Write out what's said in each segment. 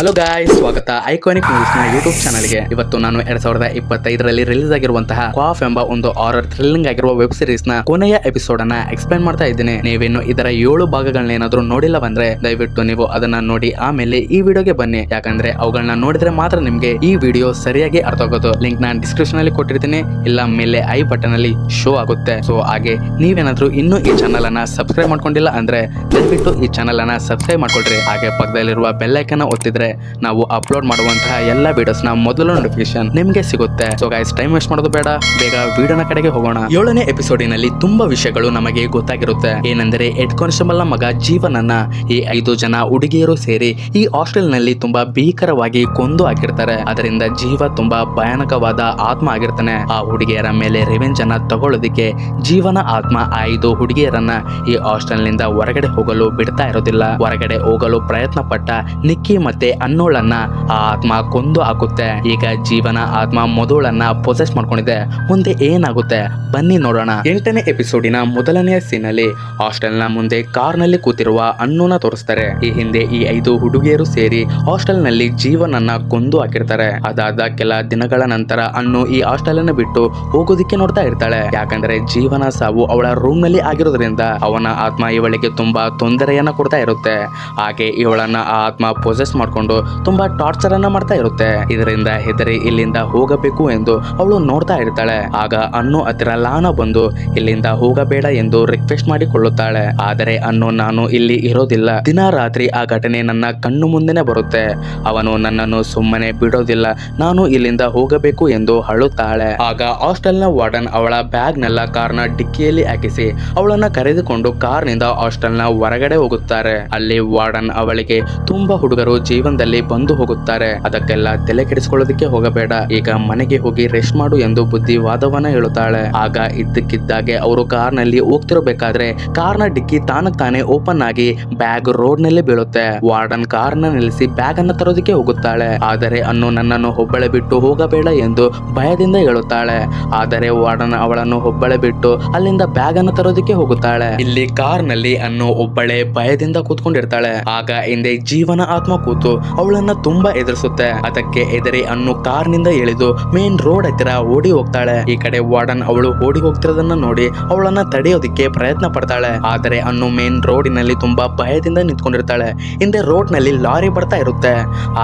Hello guys, ಸ್ವಾಗತ iconic movies ನ YouTube ಚಾನಲ್ಗೆ. ಇವತ್ತು ನಾನು 2025ರಲ್ಲಿ ರಿಲೀಸ್ ಆಗಿರುವಂತಹ ಕ್ವಾಫ್ ಎಂಬ ಒಂದು ಹಾರರ್ ಥ್ರಿಲ್ಲಿಂಗ್ ಆಗಿರುವ ವೆಬ್ ಸೀರೀಸ್ ನ ಕೊನೆಯ ಎಪಿಸೋಡ್ ಅನ್ನ ಎಕ್ಸ್ಪ್ಲೈನ್ ಮಾಡ್ತಾ ಇದ್ದೀನಿ. ನೀವೇನು ಇದರ 7 ಭಾಗಗಳನ್ನ ಏನಾದ್ರೂ ನೋಡಿಲ್ಲ ಬಂದ್ರೆ ದಯವಿಟ್ಟು ನೀವು ಅದನ್ನ ನೋಡಿ ಆಮೇಲೆ ಈ ವಿಡಿಯೋಗೆ ಬನ್ನಿ. ಯಾಕಂದ್ರೆ ಅವುಗಳನ್ನ ನೋಡಿದ್ರೆ ಮಾತ್ರ ನಿಮ್ಗೆ ಈ ವಿಡಿಯೋ ಸರಿಯಾಗಿ ಅರ್ಥ ಆಗೋದು. ಲಿಂಕ್ ನಾನು ಡಿಸ್ಕ್ರಿಪ್ಷನ್ ಅಲ್ಲಿ ಕೊಟ್ಟಿರ್ತೀನಿ, ಇಲ್ಲ ಮೇಲೆ ಐ ಬಟನ್ ಅಲ್ಲಿ ಶೋ ಆಗುತ್ತೆ. ಸೊ ಹಾಗೆ ನೀವೇನಾದ್ರೂ ಇನ್ನೂ ಈ ಚಾನಲ್ ಅನ್ನ ಸಬ್ಸ್ಕ್ರೈಬ್ ಮಾಡ್ಕೊಂಡಿಲ್ಲ ಅಂದ್ರೆ ದಯವಿಟ್ಟು ಈ ಚಾನಲ್ ಅನ್ನ ಸಬ್ಸ್ಕ್ರೈಬ್ ಮಾಡ್ಕೊಳ್ರಿ. ಹಾಗೆ ಪಕ್ಕದಲ್ಲಿರುವ ಬೆಲ್ ಐಕಾನ್ ಒತ್ತಿದ್ರೆ ನಾವು ಅಪ್ಲೋಡ್ ಮಾಡುವಂತಹ ಎಲ್ಲ ವಿಡಿಯೋಸ್ ನ ಮೊದಲ ನೋಟಿಫಿಕೇಶನ್ ನಿಮ್ಗೆ ಸಿಗುತ್ತೆ. ಸೊ ಗೈಸ್, ಟೈಮ್ ವೇಸ್ಟ್ ಮಾಡೋದು ಬೇಡ, ಬೇಗ ವಿಡಿಯೋನ ಕಡೆಗೆ ಹೋಗೋಣ. 7ನೇ ಎಪಿಸೋಡಿನಲ್ಲಿ ತುಂಬಾ ವಿಷಯಗಳು ನಮಗೆ ಗೊತ್ತಾಗಿರುತ್ತೆ. ಏನೆಂದರೆ ಹೆಡ್ ಕಾನ್ಸ್ಟೇಬಲ್ ನ ಮಗ ಜೀವನನ್ನ ಈ 5 ಜನ ಹುಡುಗಿಯರು ಸೇರಿ ಈ ಹಾಸ್ಟೆಲ್ ನಲ್ಲಿ ತುಂಬಾ ಭೀಕರವಾಗಿ ಕೊಂದು ಹಾಕಿರ್ತಾರೆ. ಅದರಿಂದ ಜೀವ ತುಂಬಾ ಭಯಾನಕವಾದ ಆತ್ಮ ಆಗಿರ್ತಾನೆ. ಆ ಹುಡುಗಿಯರ ಮೇಲೆ ರಿವೆಂಜ್ ಅನ್ನ ತಗೊಳ್ಳೋದಿಕ್ಕೆ ಜೀವನ ಆತ್ಮ ಆ 5 ಹುಡುಗಿಯರನ್ನ ಈ ಹಾಸ್ಟೆಲ್ ನಿಂದ ಹೊರಗಡೆ ಹೋಗಲು ಬಿಡ್ತಾ ಇರೋದಿಲ್ಲ. ಹೊರಗಡೆ ಹೋಗಲು ಪ್ರಯತ್ನ ಪಟ್ಟ ನಿಕ್ಕಿ ಮತ್ತೆ ಅನ್ನೋಳನ್ನ ಆ ಆತ್ಮ ಕೊಂದು ಹಾಕುತ್ತೆ. ಈಗ ಜೀವನ ಆತ್ಮ ಮಧುಳನ್ನ ಪೊಸೆಸ್ ಮಾಡ್ಕೊಂಡಿದೆ. ಮುಂದೆ ಏನಾಗುತ್ತೆ ಬನ್ನಿ ನೋಡೋಣ. 8ನೇ ಎಪಿಸೋಡಿನ ಮೊದಲನೆಯ ಸೀನ್ ಅಲ್ಲಿ ಹಾಸ್ಟೆಲ್ ನ ಮುಂದೆ ಕಾರ್ ನಲ್ಲಿ ಕೂತಿರುವ ಅನ್ನುನ ತೋರಿಸ್ತಾರೆ. ಈ ಹಿಂದೆ ಈ 5 ಹುಡುಗಿಯರು ಸೇರಿ ಹಾಸ್ಟೆಲ್ ನಲ್ಲಿ ಜೀವನನ್ನ ಕೊಂದು ಹಾಕಿರ್ತಾರೆ. ಅದಾದ ಕೆಲ ದಿನಗಳ ನಂತರ ಅನ್ನು ಈ ಹಾಸ್ಟೆಲ್ ಅನ್ನು ಬಿಟ್ಟು ಹೋಗೋದಿಕ್ಕೆ ನೋಡ್ತಾ ಇರ್ತಾಳೆ. ಯಾಕಂದ್ರೆ ಜೀವನ ಸಾವು ಅವಳ ರೂಮ್ ನಲ್ಲಿ ಆಗಿರೋದ್ರಿಂದ ಅವನ ಆತ್ಮ ಇವಳಿಗೆ ತುಂಬಾ ತೊಂದರೆಯನ್ನ ಕೊಡ್ತಾ ಇರುತ್ತೆ. ಹಾಗೆ ಇವಳನ್ನ ಆ ಆತ್ಮ ಪೊಸೆಸ್ ಮಾಡ್ಕೊಂಡು ತುಂಬಾ ಟಾರ್ಚರ್ ಅನ್ನ ಮಾಡ್ತಾ ಇರುತ್ತೆ. ಇದರಿಂದ ಹೆದರಿ ಇಲ್ಲಿಂದ ಹೋಗಬೇಕು ಎಂದು ಅವಳು ನೋಡ್ತಾ ಇರ್ತಾಳೆ. ಆಗ ಅನ್ನು ಹತ್ತಿರ ಲಾನ ಬಂದು ಇಲ್ಲಿಂದ ಹೋಗಬೇಡ ಎಂದು ರಿಕ್ವೆಸ್ಟ್ ಮಾಡಿಕೊಳ್ಳುತ್ತಾಳೆ. ಆದರೆ ಅನ್ನು ನಾನು ಇಲ್ಲಿ ಇರೋದಿಲ್ಲ, ದಿನ ರಾತ್ರಿ ಆ ಘಟನೆ ನನ್ನ ಕಣ್ಣು ಮುಂದೆನೆ ಬರುತ್ತೆ. ಅವನು ನನ್ನನ್ನು ಸುಮ್ಮನೆ ಬಿಡೋದಿಲ್ಲ, ನಾನು ಇಲ್ಲಿಂದ ಹೋಗಬೇಕು ಎಂದು ಅಳುತ್ತಾಳೆ. ಆಗ ಹಾಸ್ಟೆಲ್ ನ ವಾರ್ಡನ್ ಅವಳ ಬ್ಯಾಗ್ ನೆಲ್ಲ ಕಾರ್ನ ಡಿಕ್ಕಿಯಲ್ಲಿ ಹಾಕಿಸಿ ಅವಳನ್ನ ಕರೆದುಕೊಂಡು ಕಾರ್ ನಿಂದ ಹಾಸ್ಟೆಲ್ ನ ಹೊರಗಡೆ ಹೋಗುತ್ತಾರೆ. ಅಲ್ಲಿ ವಾರ್ಡನ್ ಅವಳಿಗೆ ತುಂಬಾ ಹುಡುಗರು ಜೀವನದಲ್ಲಿ ಬಂದು ಹೋಗುತ್ತಾರೆ, ಅದಕ್ಕೆಲ್ಲ ತಲೆ ಕೆಡಿಸಿಕೊಳ್ಳೋದಕ್ಕೆ ಹೋಗಬೇಡ, ಈಗ ಮನೆಗೆ ಹೋಗಿ ರೆಸ್ಟ್ ಮಾಡು ಎಂದು ಬುದ್ಧಿವಾದವನ್ನ ಹೇಳುತ್ತಾಳೆ. ಆಗ ಇದ್ದಕ್ಕಿದ್ದಾಗೆ ಅವರು ಕಾರ್ ನಲ್ಲಿ ಹೋಗ್ತಿರಬೇಕಾದ್ರೆ ಕಾರ್ನ ಡಿಕ್ಕಿ ತಾನೇ ಓಪನ್ ಆಗಿ ಬ್ಯಾಗ್ ರೋಡ್ ನಲ್ಲಿ ಬೀಳುತ್ತೆ. ವಾರ್ಡನ್ ಕಾರ್ನ ನಿಲ್ಲಿಸಿ ಬ್ಯಾಗ್ ಅನ್ನ ತರೋದಕ್ಕೆ ಹೋಗುತ್ತಾಳೆ. ಆದರೆ ಅನ್ನು ನನ್ನನ್ನು ಒಬ್ಬಳೆ ಬಿಟ್ಟು ಹೋಗಬೇಡ ಎಂದು ಭಯದಿಂದ ಹೇಳುತ್ತಾಳೆ. ಆದರೆ ವಾರ್ಡನ್ ಅವಳನ್ನು ಒಬ್ಬಳೆ ಬಿಟ್ಟು ಅಲ್ಲಿಂದ ಬ್ಯಾಗ್ ಅನ್ನು ತರೋದಕ್ಕೆ ಹೋಗುತ್ತಾಳೆ. ಇಲ್ಲಿ ಕಾರ್ ನಲ್ಲಿ ಅನ್ನು ಒಬ್ಬಳೆ ಭಯದಿಂದ ಕೂತ್ಕೊಂಡಿರ್ತಾಳೆ. ಆಗ ಹಿಂದೆ ಜೀವನ ಆತ್ಮ ಕೂತು ಅವಳನ್ನ ತುಂಬಾ ಎದುರಿಸುತ್ತೆ. ಅದಕ್ಕೆ ಎದರಿ ಅನ್ನು ಕಾರ್ ನಿಂದ ಇಳಿದು ಮೇನ್ ರೋಡ್ ಹತ್ತಿರ ಓಡಿ ಹೋಗ್ತಾಳೆ. ಈ ಕಡೆ ವಾರ್ಡನ್ ಅವಳು ಓಡಿ ಹೋಗ್ತಿರೋದನ್ನ ನೋಡಿ ಅವಳನ್ನ ತಡೆಯೋದಿಕ್ಕೆ ಪ್ರಯತ್ನ ಪಡ್ತಾಳೆ. ಆದರೆ ಅನ್ನು ಮೇನ್ ರೋಡಿನಲ್ಲಿ ತುಂಬಾ ಭಯದಿಂದ ನಿಂತ್ಕೊಂಡಿರ್ತಾಳೆ. ಹಿಂದೆ ರೋಡ್ ನಲ್ಲಿ ಲಾರಿ ಬರ್ತಾ ಇರುತ್ತೆ.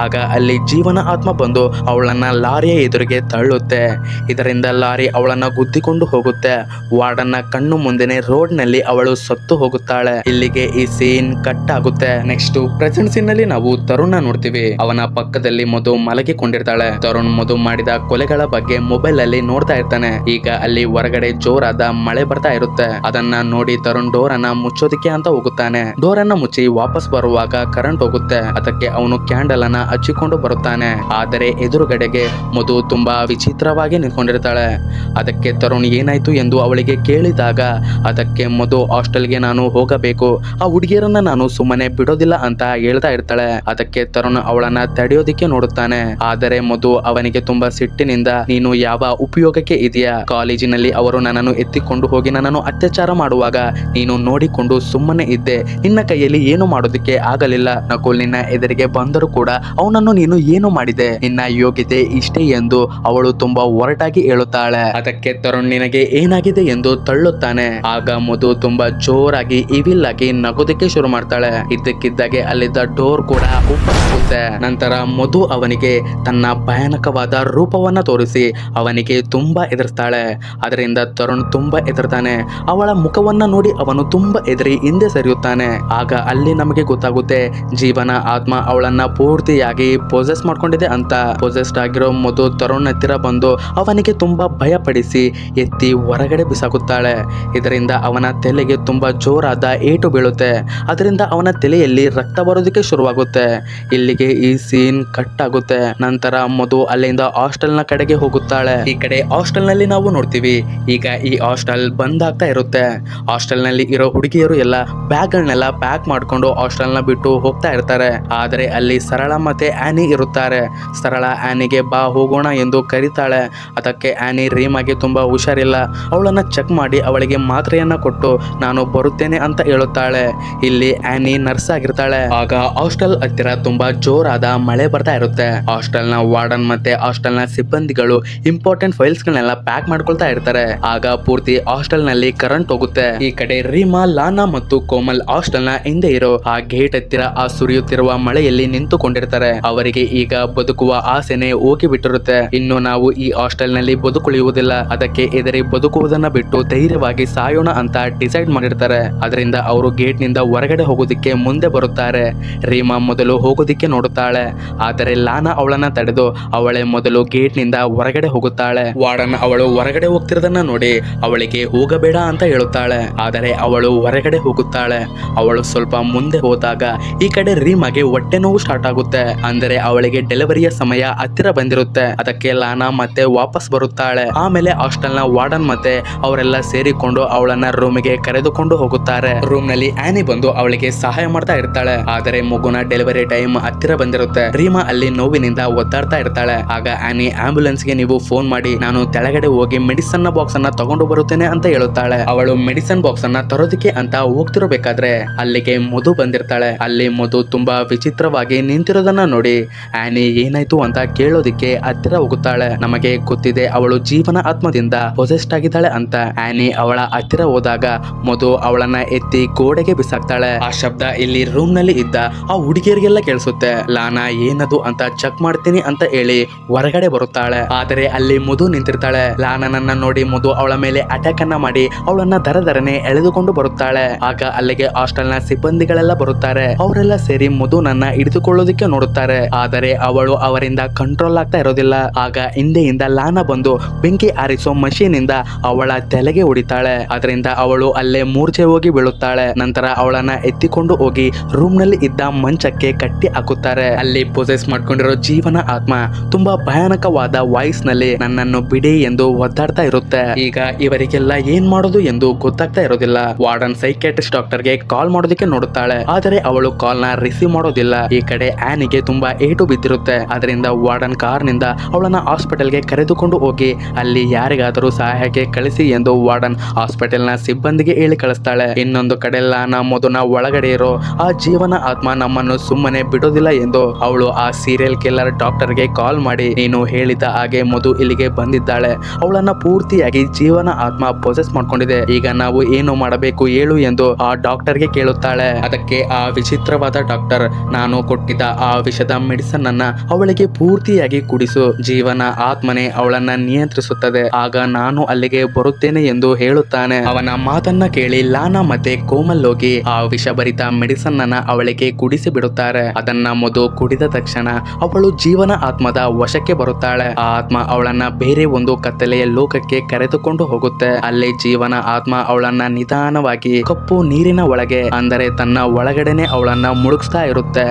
ಆಗ ಅಲ್ಲಿ ಜೀವನ ಆತ್ಮ ಬಂದು ಅವಳನ್ನ ಲಾರಿಯ ಎದುರಿಗೆ ತಳ್ಳುತ್ತೆ. ಇದರಿಂದ ಲಾರಿ ಅವಳನ್ನ ಗುದ್ದಿಕೊಂಡು ಹೋಗುತ್ತೆ. ವಾರ್ಡನ್ನ ಕಣ್ಣು ಮುಂದೆನೆ ರೋಡ್ ನಲ್ಲಿ ಅವಳು ಸತ್ತು ಹೋಗುತ್ತಾಳೆ. ಇಲ್ಲಿಗೆ ಈ ಸೀನ್ ಕಟ್ ಆಗುತ್ತೆ. ನೆಕ್ಸ್ಟ್ ಪ್ರೆಸೆಂಟ್ ಸೀನ್ ನಲ್ಲಿ ನಾವು ತರುಣ ನೋಡ್ತೀವಿ. ಅವನ ಪಕ್ಕದಲ್ಲಿ ಮಧು ಮಲಗಿಕೊಂಡಿರ್ತಾಳೆ. ತರುಣ್ ಮಧು ಮಾಡಿದ ಕೊಲೆಗಳ ಬಗ್ಗೆ ಮೊಬೈಲ್ ಅಲ್ಲಿ ನೋಡ್ತಾ ಇರ್ತಾನೆ. ಈಗ ಅಲ್ಲಿ ಹೊರಗಡೆ ಜೋರಾದ ಮಳೆ ಬರ್ತಾ ಇರುತ್ತೆ. ಅದನ್ನ ನೋಡಿ ತರುಣ್ ಡೋರ್ ಅನ್ನ ಮುಚ್ಚೋದಿಕ್ಕೆ ಅಂತ ಹೋಗುತ್ತಾನೆ. ಡೋರ್ ಅನ್ನ ಮುಚ್ಚಿ ವಾಪಸ್ ಬರುವಾಗ ಕರೆಂಟ್ ಹೋಗುತ್ತೆ. ಅದಕ್ಕೆ ಅವನು ಕ್ಯಾಂಡಲ್ ಅನ್ನ ಹಚ್ಚಿಕೊಂಡು ಬರುತ್ತಾನೆ. ಆದರೆ ಎದುರುಗಡೆಗೆ ಮಧು ತುಂಬಾ ವಿಚಿತ್ರವಾಗಿ ನಿಂತ್ಕೊಂಡಿರ್ತಾಳೆ. ಅದಕ್ಕೆ ತರುಣ್ ಏನಾಯ್ತು ಎಂದು ಅವಳಿಗೆ ಕೇಳಿದಾಗ ಅದಕ್ಕೆ ಮಧು ಹಾಸ್ಟೆಲ್ಗೆ ನಾನು ಹೋಗಬೇಕು, ಆ ಹುಡುಗಿಯರನ್ನ ನಾನು ಸುಮ್ಮನೆ ಬಿಡೋದಿಲ್ಲ ಅಂತ ಹೇಳ್ತಾ ಇರ್ತಾಳೆ. ಅದಕ್ಕೆ ತರುಣ್ ಅವಳನ್ನ ತಡೆಯೋದಿಕ್ಕೆ ನೋಡುತ್ತಾನೆ. ಆದರೆ ಮಧು ಅವನಿಗೆ ತುಂಬಾ ಸಿಟ್ಟಿನಿಂದ ನೀನು ಯಾವ ಉಪಯೋಗಕ್ಕೆ ಇದೆಯಾ, ಕಾಲೇಜಿನಲ್ಲಿ ಅವರು ನನ್ನನ್ನು ಎತ್ತಿಕೊಂಡು ಹೋಗಿ ನನ್ನನ್ನು ಅತ್ಯಾಚಾರ ಮಾಡುವಾಗ ನೀನು ನೋಡಿಕೊಂಡು ಸುಮ್ಮನೆ ಇದ್ದೆ, ನಿನ್ನ ಕೈಯಲ್ಲಿ ಏನು ಮಾಡೋದಕ್ಕೆ ಆಗಲಿಲ್ಲ. ನಕುಲ್ ನಿನ್ನ ಎದುರಿಗೆ ಬಂದರೂ ಕೂಡ ಅವನನ್ನು ನೀನು ಏನು ಮಾಡಿದೆ, ನಿನ್ನ ಯೋಗ್ಯತೆ ಇಷ್ಟೇ ಎಂದು ಅವಳು ತುಂಬಾ ಒರಟಾಗಿ ಹೇಳುತ್ತಾಳೆ. ಅದಕ್ಕೆ ತರುಣ್ ನಿನಗೆ ಏನಾಗಿದೆ ಎಂದು ತಳ್ಳುತ್ತಾನೆ. ಆಗ ಮಧು ತುಂಬಾ ಜೋರಾಗಿ ಇವಿಲ್ ಆಗಿ ನಗೋದಕ್ಕೆ ಶುರು ಮಾಡ್ತಾಳೆ. ಇದ್ದಕ್ಕಿದ್ದಾಗೆ ಅಲ್ಲಿದ್ದ ಡೋರ್ ಕೂಡ ಓಪನ್ ಆಗುತ್ತೆ. ನಂತರ ಮಧು ಅವನಿಗೆ ತನ್ನ ಭಯಾನಕವಾದ ರೂಪವನ್ನ ತೋರಿಸಿ ಅವನಿಗೆ ತುಂಬಾ ಎದುರಿಸ್ತಾಳೆ. ಅದರಿಂದ ತರುಣ್ ತುಂಬಾ ಎದುರ್ತಾನೆ. ಅವಳ ಮುಖವನ್ನ ನೋಡಿ ಅವನು ತುಂಬಾ ಎದುರಿ ಹಿಂದೆ ಸರಿಯುತ್ತಾನೆ. ಆಗ ಅಲ್ಲಿ ನಮಗೆ ಗೊತ್ತಾಗುತ್ತೆ ಜೀವನ ಆತ್ಮ ಅವಳನ್ನ ಪೂರ್ತಿಯಾಗಿ ಪೊಸೆಸ್ ಮಾಡ್ಕೊಂಡಿದೆ ಅಂತ. ಪೊಸೆಸ್ಡ್ ಆಗಿರೋ ಮಧು ತರುಣ್ ಹತ್ತಿರ ಬಂದು ಅವನಿಗೆ ತುಂಬಾ ಭಯಪಡಿಸಿ ಎತ್ತಿ ಹೊರಗಡೆ ಬಿಸಾಕುತ್ತಾಳೆ. ಇದರಿಂದ ಅವನ ತಲೆಗೆ ತುಂಬಾ ಜೋರಾದ ಏಟು ಬೀಳುತ್ತೆ. ಅದರಿಂದ ಅವನ ತಲೆಯಲ್ಲಿ ರಕ್ತ ಬರೋದಕ್ಕೆ ಶುರುವಾಗುತ್ತೆ. ಇಲ್ಲಿಗೆ ಈ ಸೀನ್ ಕಟ್ ಆಗುತ್ತೆ. ನಂತರ ಮಧು ಅಲ್ಲಿಂದ ಹಾಸ್ಟೆಲ್ ನ ಕಡೆಗೆ ಹೋಗುತ್ತಾಳೆ. ಈ ಕಡೆ ಹಾಸ್ಟೆಲ್ ನಲ್ಲಿ ನಾವು ನೋಡ್ತೀವಿ ಈಗ ಈ ಹಾಸ್ಟೆಲ್ ಬಂದ್ ಆಗ್ತಾ ಇರುತ್ತೆ. ಹಾಸ್ಟೆಲ್ ನಲ್ಲಿ ಇರೋ ಹುಡುಗಿಯರು ಎಲ್ಲ ಬ್ಯಾಗ್ ಗಳನ್ನೆಲ್ಲ ಪ್ಯಾಕ್ ಮಾಡ್ಕೊಂಡು ಹಾಸ್ಟೆಲ್ ನ ಬಿಟ್ಟು ಹೋಗ್ತಾ ಇರ್ತಾರೆ. ಆದರೆ ಅಲ್ಲಿ ಸರಳ ಮತ್ತೆ ಆನಿ ಇರುತ್ತಾರೆ. ಸರಳ ಆನಿಗೆ ಬಾ ಹೋಗೋಣ ಎಂದು ಕರೀತಾಳೆ. ಅದಕ್ಕೆ ಆನಿ ರೀಮಾಗೆ ತುಂಬಾ ಹುಷಾರಿಲ್ಲ, ಅವಳನ್ನ ಚೆಕ್ ಮಾಡಿ ಅವಳಿಗೆ ಮಾತ್ರೆಯನ್ನ ಕೊಟ್ಟು ನಾನು ಬರುತ್ತೇನೆ ಅಂತ ಹೇಳುತ್ತಾಳೆ. ಇಲ್ಲಿ ಆನಿ ನರ್ಸ್ ಆಗಿರ್ತಾಳೆ. ಆಗ ಹಾಸ್ಟೆಲ್ ಹತ್ತಿರ ತುಂಬಾ ಜೋರಾದ ಮಳೆ ಬರ್ತಾ ಇರುತ್ತೆ. ಹಾಸ್ಟೆಲ್ ನ ವಾರ್ಡನ್ ಮತ್ತೆ ಹಾಸ್ಟೆಲ್ ನ ಸಿಬ್ಬಂದಿಗಳು ಇಂಪಾರ್ಟೆಂಟ್ ಫೈಲ್ಸ್ ಗಳನ್ನೆಲ್ಲ ಪ್ಯಾಕ್ ಮಾಡ್ಕೊಳ್ತಾ ಇರ್ತಾರೆ. ಆಗ ಪೂರ್ತಿ ಹಾಸ್ಟೆಲ್ ನಲ್ಲಿ ಕರೆಂಟ್ ಹೋಗುತ್ತೆ. ಈ ಕಡೆ ರೀಮಾ, ಲಾನಾ ಮತ್ತು ಕೋಮಲ್ ಹಾಸ್ಟೆಲ್ ನ ಹಿಂದೆ ಇರೋ ಆ ಗೇಟ್ ಹತ್ತಿರ ಆ ಸುರಿಯುತ್ತಿರುವ ಮಳೆಯಲ್ಲಿ ನಿಂತುಕೊಂಡಿರ್ತಾರೆ. ಅವರಿಗೆ ಈಗ ಬದುಕುವ ಆಸೆನೆ ಹೋಗಿ ಬಿಟ್ಟಿರುತ್ತೆ. ಇನ್ನು ನಾವು ಈ ಹಾಸ್ಟೆಲ್ ನಲ್ಲಿ ಬದುಕುಳಿಯುವುದಿಲ್ಲ, ಅದಕ್ಕೆ ಎದುರಿ ಬದುಕುವುದನ್ನ ಬಿಟ್ಟು ಧೈರ್ಯವಾಗಿ ಸಾಯೋಣ ಅಂತ ಡಿಸೈಡ್ ಮಾಡಿರ್ತಾರೆ. ಅದರಿಂದ ಅವರು ಗೇಟ್ ನಿಂದ ಹೊರಗಡೆ ಹೋಗೋದಿಕ್ಕೆ ಮುಂದೆ ಬರುತ್ತಾರೆ. ರೀಮಾ ಮೊದಲು ಹೋಗೋದಿಕ್ಕೆ ನೋಡುತ್ತಾಳೆ, ಆದರೆ ಲಾನಾ ಅವಳನ್ನ ತಡೆದು ಅವಳೇ ಮೊದಲು ಗೇಟ್ ನಿಂದ ಹೊರಗಡೆ ಹೋಗುತ್ತಾಳೆ. ವಾರ್ಡನ್ ಅವಳು ಹೊರಗಡೆ ಹೋಗ್ತಿರೋದನ್ನ ನೋಡಿ ಅವಳಿಗೆ ಹೋಗಬೇಡ ಅಂತ ಹೇಳುತ್ತಾಳೆ, ಆದರೆ ಅವಳು ಹೊರಗಡೆ ಹೋಗುತ್ತಾಳೆ. ಅವಳು ಸ್ವಲ್ಪ ಮುಂದೆ ಹೋದಾಗ ಈ ಕಡೆ ರೀಮಾಗೆ ಹೊಟ್ಟೆ ನೋವು ಸ್ಟಾರ್ಟ್ ಆಗುತ್ತೆ. ಅಂದರೆ ಅವಳಿಗೆ ಡೆಲಿವರಿಯ ಸಮಯ ಹತ್ತಿರ ಬಂದಿರುತ್ತೆ. ಅದಕ್ಕೆ ಲಾನಾ ಮತ್ತೆ ವಾಪಸ್ ಬರುತ್ತಾಳೆ. ಆಮೇಲೆ ಹಾಸ್ಟೆಲ್ ನ ವಾರ್ಡನ್ ಮತ್ತೆ ಅವರೆಲ್ಲ ಸೇರಿಕೊಂಡು ಅವಳನ್ನ ರೂಮಿಗೆ ಕರೆದುಕೊಂಡು ಹೋಗುತ್ತಾರೆ. ರೂಮ್ ನಲ್ಲಿ ಆನಿ ಬಂದು ಅವಳಿಗೆ ಸಹಾಯ ಮಾಡ್ತಾ ಇರ್ತಾಳೆ. ಆದರೆ ಮಗುನ ಡೆಲಿವರಿ ಟೈಮ್ ಹತ್ತಿರ ಬಂದಿರುತ್ತೆ. ರೀಮಾ ಅಲ್ಲಿ ನೋವಿನಿಂದ ಒದ್ದಾಡ್ತಾ ಇರ್ತಾಳೆ. ಆಗ ಆನಿ ಆಂಬ್ಯುಲೆನ್ಸ್ ಗೆ ನೀವು ಫೋನ್ ಮಾಡಿ, ನಾನು ಕೆಳಗಡೆ ಹೋಗಿ ಮೆಡಿಸನ್ ಬಾಕ್ಸ್ ಅನ್ನ ತಗೊಂಡು ಬರುತ್ತೇನೆ ಅಂತ ಹೇಳುತ್ತಾಳೆ. ಅವಳು ಮೆಡಿಸನ್ ಬಾಕ್ಸ್ ಅನ್ನ ತರೋದಕ್ಕೆ ಅಂತ ಹೋಗ್ತಿರಬೇಕಾದ್ರೆ ಅಲ್ಲಿಗೆ ಮಧು ಬಂದಿರ್ತಾಳೆ. ಅಲ್ಲಿ ಮಧು ತುಂಬಾ ವಿಚಿತ್ರವಾಗಿ ನಿಂತಿರೋದನ್ನ ನೋಡಿ ಆನಿ ಏನಾಯ್ತು ಅಂತ ಕೇಳೋದಿಕ್ಕೆ ಹತ್ತಿರ ಹೋಗುತ್ತಾಳೆ. ನಮಗೆ ಗೊತ್ತಿದೆ ಅವಳು ಜೀವನ ಆತ್ಮದಿಂದ ಪೊಸೆಸ್ಡ್ ಆಗಿದ್ದಾಳೆ ಅಂತ. ಆನಿ ಅವಳ ಹತ್ತಿರ ಹೋದಾಗ ಮಧು ಅವಳನ್ನ ಎತ್ತಿ ಗೋಡೆಗೆ ಬಿಸಾಕ್ತಾಳೆ. ಆ ಶಬ್ದ ಇಲ್ಲಿ ರೂಮ್ ನಲ್ಲಿ ಇದ್ದ ಆ ಹುಡುಗಿಯರಿಗೆಲ್ಲ ಕೇಳಿಸುತ್ತೆ. ಲಾನಾ ಏನದು ಅಂತ ಚೆಕ್ ಮಾಡ್ತೀನಿ ಅಂತ ಹೇಳಿ ಹೊರಗಡೆ ಬರುತ್ತಾಳೆ. ಆದರೆ ಅಲ್ಲಿ ಮಧು ನಿಂತಿರ್ತಾಳೆ. ಲಾನನನ್ನ ನೋಡಿ ಮಧು ಅವಳ ಮೇಲೆ ಅಟ್ಯಾಕ್ ಅನ್ನ ಮಾಡಿ ಅವಳನ್ನ ದರದರನೆ ಎಳೆದುಕೊಂಡು ಬರುತ್ತಾಳೆ. ಆಗ ಅಲ್ಲಿಗೆ ಹಾಸ್ಟೆಲ್ ನ ಸಿಬ್ಬಂದಿಗಳೆಲ್ಲ ಬರುತ್ತಾರೆ. ಅವರೆಲ್ಲ ಸೇರಿ ಮಧುನನ್ನ ಹಿಡಿದುಕೊಳ್ಳೋದಿಕ್ಕೆ ನೋಡುತ್ತಾರೆ. ಆದರೆ ಅವಳು ಅವರಿಂದ ಕಂಟ್ರೋಲ್ ಆಗ್ತಾ ಇರೋದಿಲ್ಲ. ಆಗ ಹಿಂದೆಯಿಂದ ಲಾನಾ ಬಂದು ಬೆಂಕಿ ಆರಿಸೋ ಮಷೀನ್ ಇಂದ ಅವಳ ತಲೆಗೆ ಹೊಡಿತಾಳೆ. ಅದರಿಂದ ಅವಳು ಅಲ್ಲೇ ಮೂರ್ಛೆ ಹೋಗಿ ಬೀಳುತ್ತಾಳೆ. ನಂತರ ಅವಳನ್ನ ಎತ್ತಿಕೊಂಡು ಹೋಗಿ ರೂಮ್ ನಲ್ಲಿ ಇದ್ದ ಮಂಚಕ್ಕೆ ಕಟ್ಟಿ ಹಾಕುತ್ತಾರೆ. ಅಲ್ಲಿ ಪೊಸೆಸ್ ಮಾಡ್ಕೊಂಡಿರೋ ಜೀವನ ಆತ್ಮ ತುಂಬಾ ಭಯಾನಕವಾದ ವಾಯ್ಸ್ ನಲ್ಲಿ ನನ್ನನ್ನು ಬಿಡಿ ಎಂದು ಒದ್ದಾಡ್ತಾ ಇರುತ್ತೆ. ಈಗ ಇವರಿಗೆಲ್ಲ ಏನ್ ಮಾಡೋದು ಎಂದು ಗೊತ್ತಾಗ್ತಾ ಇರೋದಿಲ್ಲ. ವಾರ್ಡನ್ ಸೈಕಿಯಾಟ್ರಿಸ್ಟ್ ಡಾಕ್ಟರ್ ಗೆ ಕಾಲ್ ಮಾಡೋದಕ್ಕೆ ನೋಡುತ್ತಾಳೆ, ಆದರೆ ಅವಳು ಕಾಲ್ ನ ರಿಸೀವ್ ಮಾಡೋದಿಲ್ಲ. ಈ ಕಡೆ ಆನಿಗೆ ತುಂಬಾ ಏಟು ಬಿದ್ದಿರುತ್ತೆ. ಅದರಿಂದ ವಾರ್ಡನ್ ಕಾರ್ ನಿಂದ ಅವಳನ್ನ ಹಾಸ್ಪಿಟಲ್ ಗೆ ಕರೆದುಕೊಂಡು ಹೋಗಿ ಅಲ್ಲಿ ಯಾರಿಗಾದರೂ ಸಹಾಯಕ್ಕೆ ಕಳಿಸಿ ಎಂದು ವಾರ್ಡನ್ ಹಾಸ್ಪಿಟಲ್ ನ ಸಿಬ್ಬಂದಿಗೆ ಹೇಳಿ ಕಳಿಸ್ತಾಳೆ. ಇನ್ನೊಂದು ಕಡೆ ಲಾನಾ ಮಧುನ ಒಳಗಡೆ ಇರೋ ಆ ಜೀವನ ಆತ್ಮ ನಮ್ಮನ್ನು ಸುಮ್ಮನೆ ಬಿಡೋದಿಲ್ಲ ಎಂದು ಅವಳು ಆ ಸೀರಿಯಲ್ ಕಿಲ್ಲರ್ ಡಾಕ್ಟರ್ ಗೆ ಕಾಲ್ ಮಾಡಿ, ನೀನು ಹೇಳಿದ ಹಾಗೆ ಮಧು ಇಲ್ಲಿಗೆ ಬಂದಿದ್ದಾಳೆ, ಅವಳನ್ನ ಪೂರ್ತಿಯಾಗಿ ಜೀವನ ಆತ್ಮ ಪೊಸೆಸ್ ಮಾಡ್ಕೊಂಡಿದೆ, ಈಗ ನಾವು ಏನು ಮಾಡಬೇಕು ಹೇಳು ಎಂದು ಆ ಡಾಕ್ಟರ್ ಗೆ ಕೇಳುತ್ತಾಳೆ. ಅದಕ್ಕೆ ಆ ವಿಚಿತ್ರವಾದ ಡಾಕ್ಟರ್, ನಾನು ಕೊಟ್ಟಿದ್ದ ಆ ವಿಷದ ಮೆಡಿಸನ್ ಅನ್ನ ಅವಳಿಗೆ ಪೂರ್ತಿಯಾಗಿ ಕುಡಿಸು, ಜೀವನ ಆತ್ಮನೆ ಅವಳನ್ನ ನಿಯಂತ್ರಿಸುತ್ತದೆ, ಆಗ ನಾನು ಅಲ್ಲಿಗೆ ಬರುತ್ತೇನೆ ಎಂದು ಹೇಳುತ್ತಾನೆ. ಅವನ ಮಾತನ್ನ ಕೇಳಿ ಲಾನಾ ಮತ್ತೆ ಕೋಮಲ್ ಹೋಗಿ ಆ ವಿಷಭರಿತ ಮೆಡಿಸನ್ ಅನ್ನ ಅವಳಿಗೆ ಕುಡಿಸಿ ಬಿಡುತ್ತಾರೆ. ಅದನ್ನ ಮಧು ಕುಡಿದ ತಕ್ಷಣ ಅವಳು ಜೀವನ ಆತ್ಮದ ವಶಕ್ಕೆ ಬರುತ್ತಾಳೆ. ಆ ಆತ್ಮ ಅವಳನ್ನ ಬೇರೆ ಒಂದು ಕತ್ತಲೆಯ ಲೋಕಕ್ಕೆ ಕರೆದುಕೊಂಡು ಹೋಗುತ್ತೆ. ಅಲ್ಲಿ ಜೀವನ ಆತ್ಮ ಅವಳನ್ನ ನಿಧಾನವಾಗಿ ಕಪ್ಪು ನೀರಿನ ಒಳಗೆ, ಅಂದರೆ ತನ್ನ ಒಳಗಡೆನೆ ಅವಳನ್ನ ಮುಳುಗಿಸ್ತಾ ಇರುತ್ತೆ.